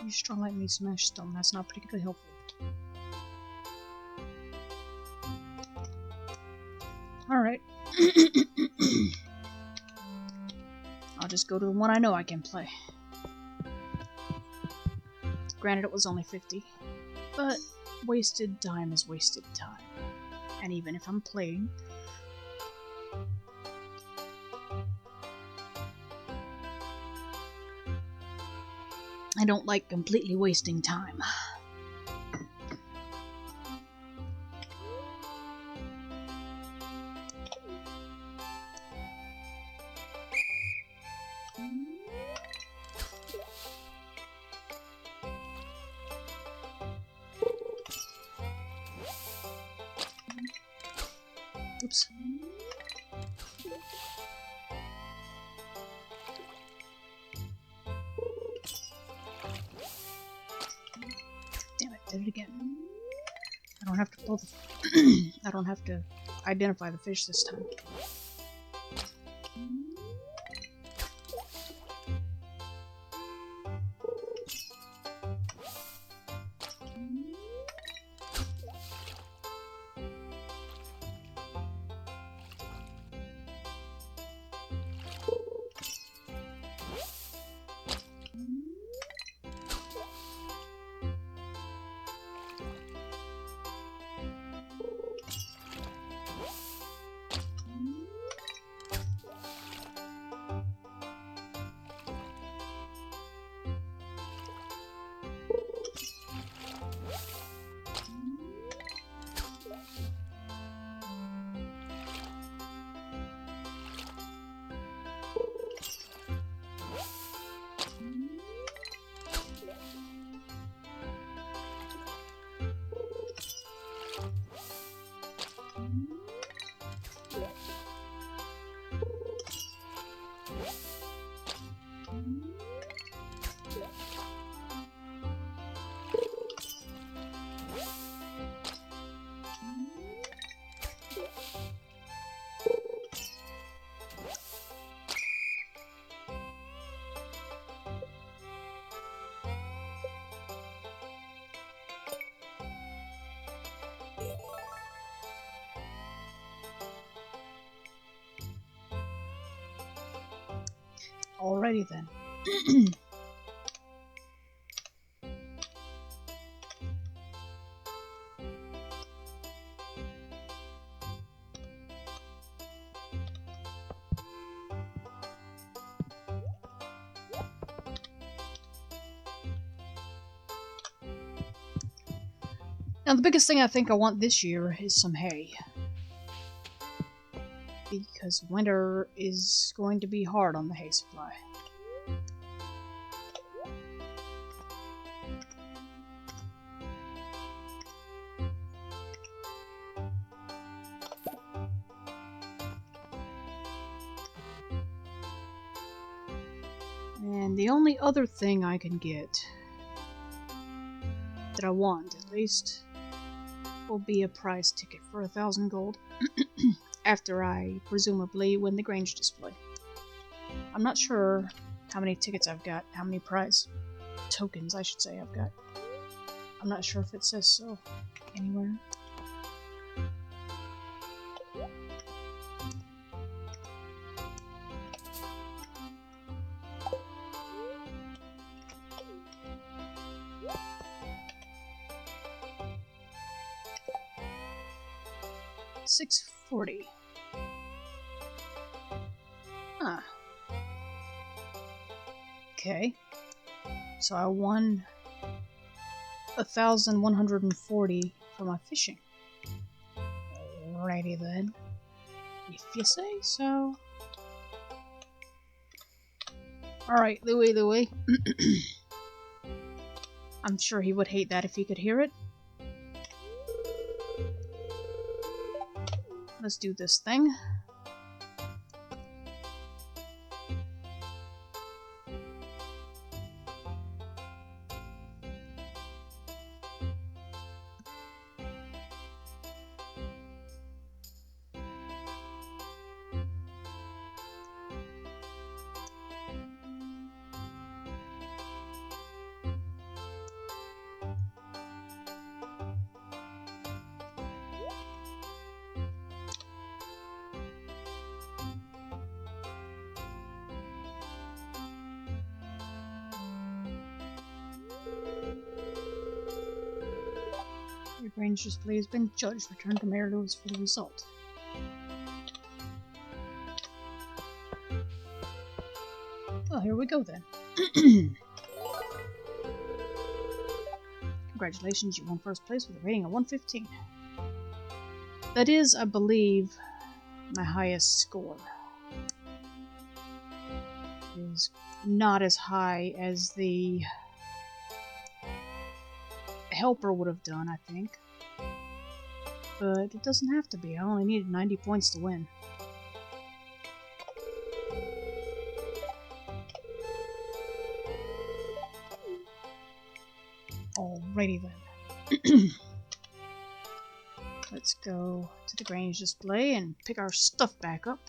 You strong like me, smash stone. That's not particularly helpful. Alright. I'll just go to the one I know I can play. Granted, it was only 50, but wasted time is wasted time. And even if I'm playing, I don't like completely wasting time. Oops. Damn it, did it again. I don't have to pull the I don't have to identify the fish this time. Alrighty then. Now the biggest thing I think I want this year is some hay. Because winter is going to be hard on the hay supply. And the only other thing I can get, that I want at least, will be a prize ticket for 1,000 gold. After I presumably win the Grange display. I'm not sure how many tickets I've got, how many prize tokens I should say I've got. I'm not sure if it says so anywhere. $640. Huh. Okay. So I won 1,140 for my fishing. Alrighty then. If you say so. Alright, Louie. I'm sure he would hate that if he could hear it. Let's do this thing. Your Grange display has been judged. Return to Mayor Lewis for the result. Well, here we go then. Congratulations, you won first place with a rating of 115. That is, I believe, my highest score. It is not as high as the helper would have done, I think. But it doesn't have to be. I only needed 90 points to win. Alrighty then. Let's go to the Grange display and pick our stuff back up.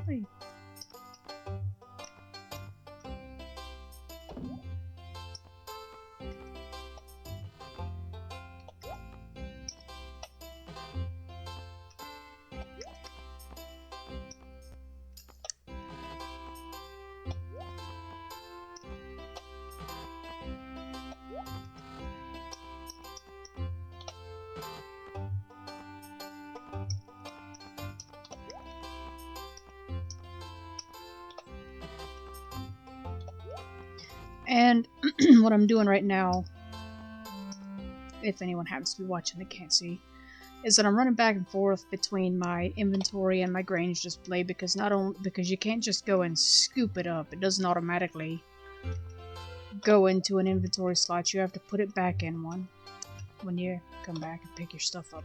Hey. And what I'm doing right now, if anyone happens to be watching that can't see, is that I'm running back and forth between my inventory and my Grange display because you can't just go and scoop it up. It doesn't automatically go into an inventory slot. You have to put it back in one when you come back and pick your stuff up.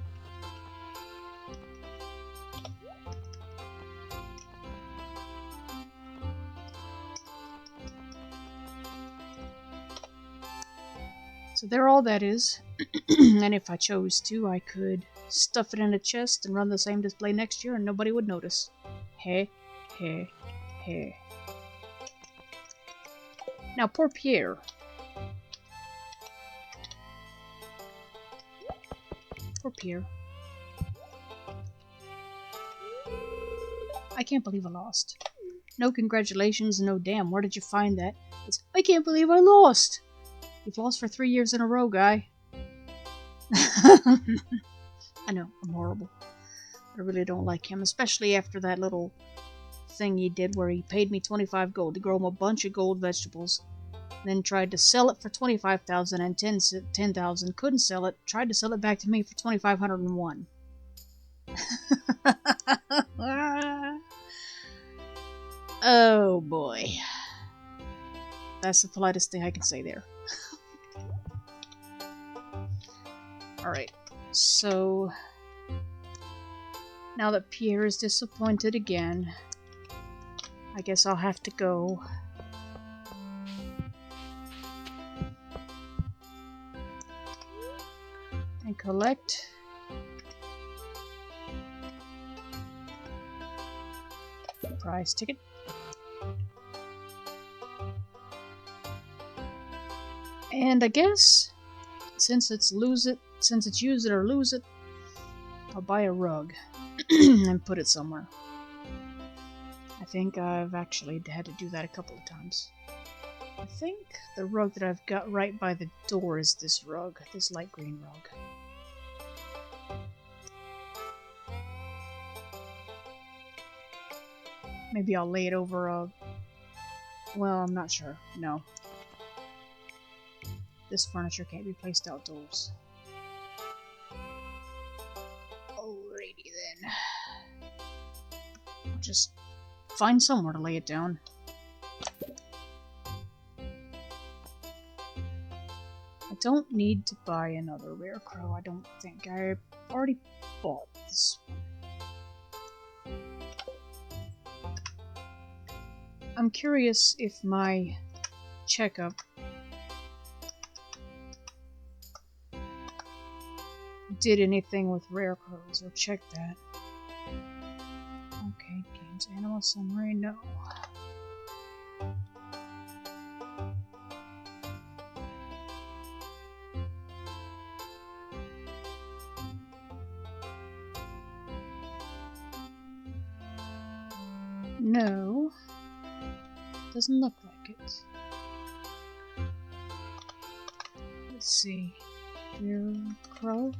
So there all that is. And if I chose to, I could stuff it in a chest and run the same display next year and nobody would notice. Hey. Now poor Pierre. Poor Pierre. I can't believe I lost. No congratulations, no damn, where did you find that? It's, I can't believe I lost! You've lost for 3 years in a row, guy. I know, I'm horrible. I really don't like him, especially after that little thing he did where he paid me 25 gold to grow him a bunch of gold vegetables. Then tried to sell it for 25,000 and 10,000. Couldn't sell it. Tried to sell it back to me for 2,501. Oh boy. That's the politest thing I can say there. Alright, so now that Pierre is disappointed again, I guess I'll have to go and collect the prize ticket. And I guess since it's use it or lose it, I'll buy a rug and put it somewhere. I think I've actually had to do that a couple of times. I think the rug that I've got right by the door is this rug, this light green rug. Maybe I'll lay it over a... Well, I'm not sure. No. This furniture can't be placed outdoors. Alrighty then. I'll just find somewhere to lay it down. I don't need to buy another rare crow, I don't think. I already bought this one. I'm curious if my checkup did anything with rare crows, or check that. Okay, games, animal summary, no. No, doesn't look like it. Let's see, rare crow.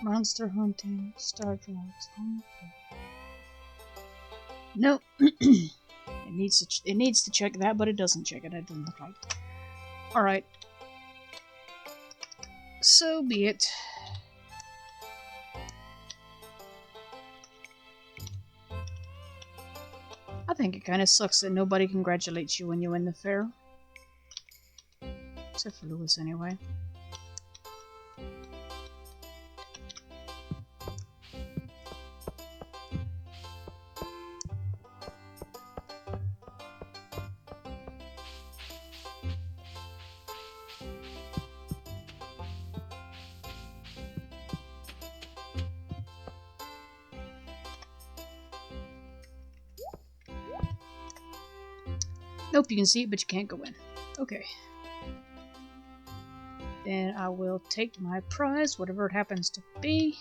Monster hunting, star drugs. Nope. It needs to check that, but it doesn't check it. It doesn't look like. All right. So be it. I think it kind of sucks that nobody congratulates you when you win the fair, except for Lewis, anyway. Nope, you can see it, but you can't go in. Okay. Then I will take my prize, whatever it happens to be,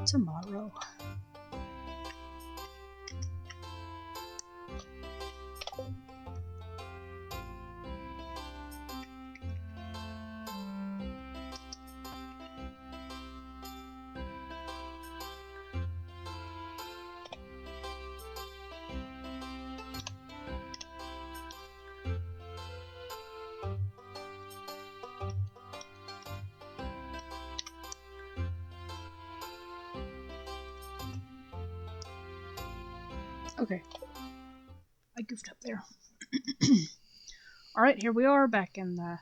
tomorrow. Okay. I goofed up there. Alright, here we are back in the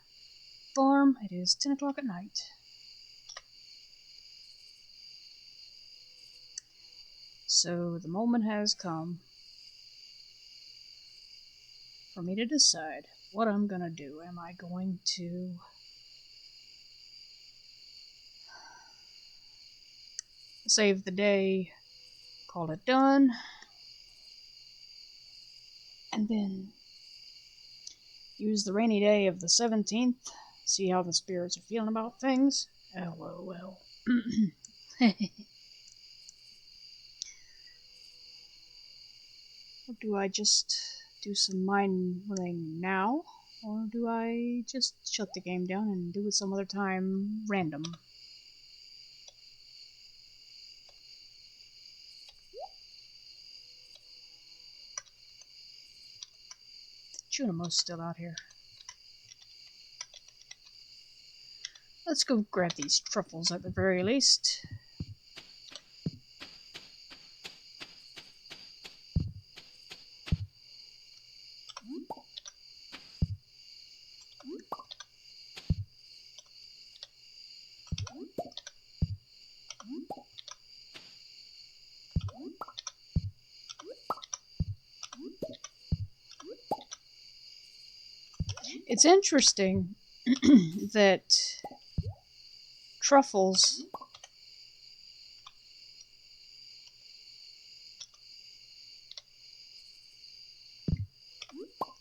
farm. It is 10 o'clock at night. So the moment has come for me to decide what I'm gonna do. Am I going to save the day, call it done, and then use the rainy day of the 17th, see how the spirits are feeling about things? LOL. Or do I just do some mining now? Or do I just shut the game down and do it some other time random? Junimo's still out here. Let's go grab these truffles at the very least. It's interesting that truffles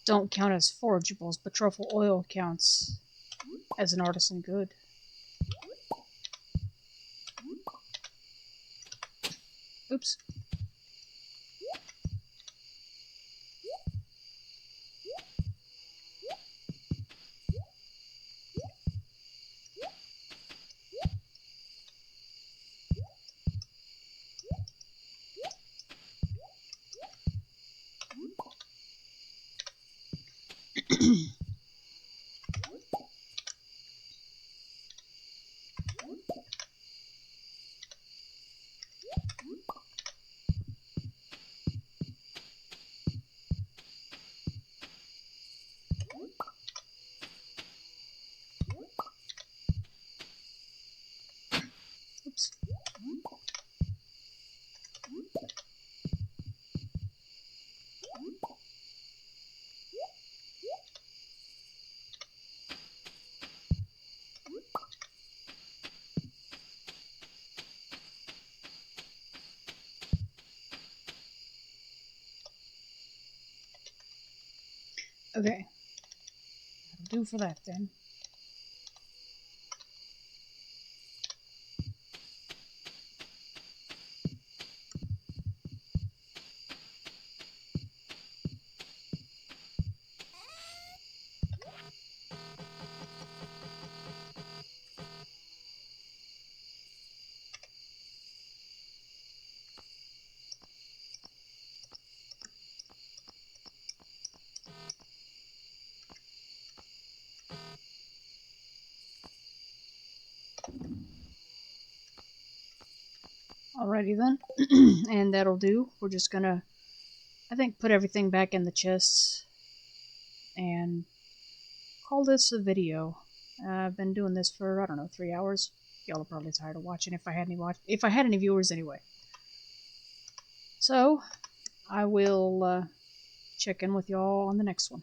don't count as forageables, but truffle oil counts as an artisan good. Oops. Oops. Okay. That'll do for that then. Alrighty then. And that'll do. We're just gonna, I think, put everything back in the chests and call this a video. I've been doing this for, I don't know, 3 hours. Y'all are probably tired of watching if I had any viewers anyway. So, I will check in with y'all on the next one.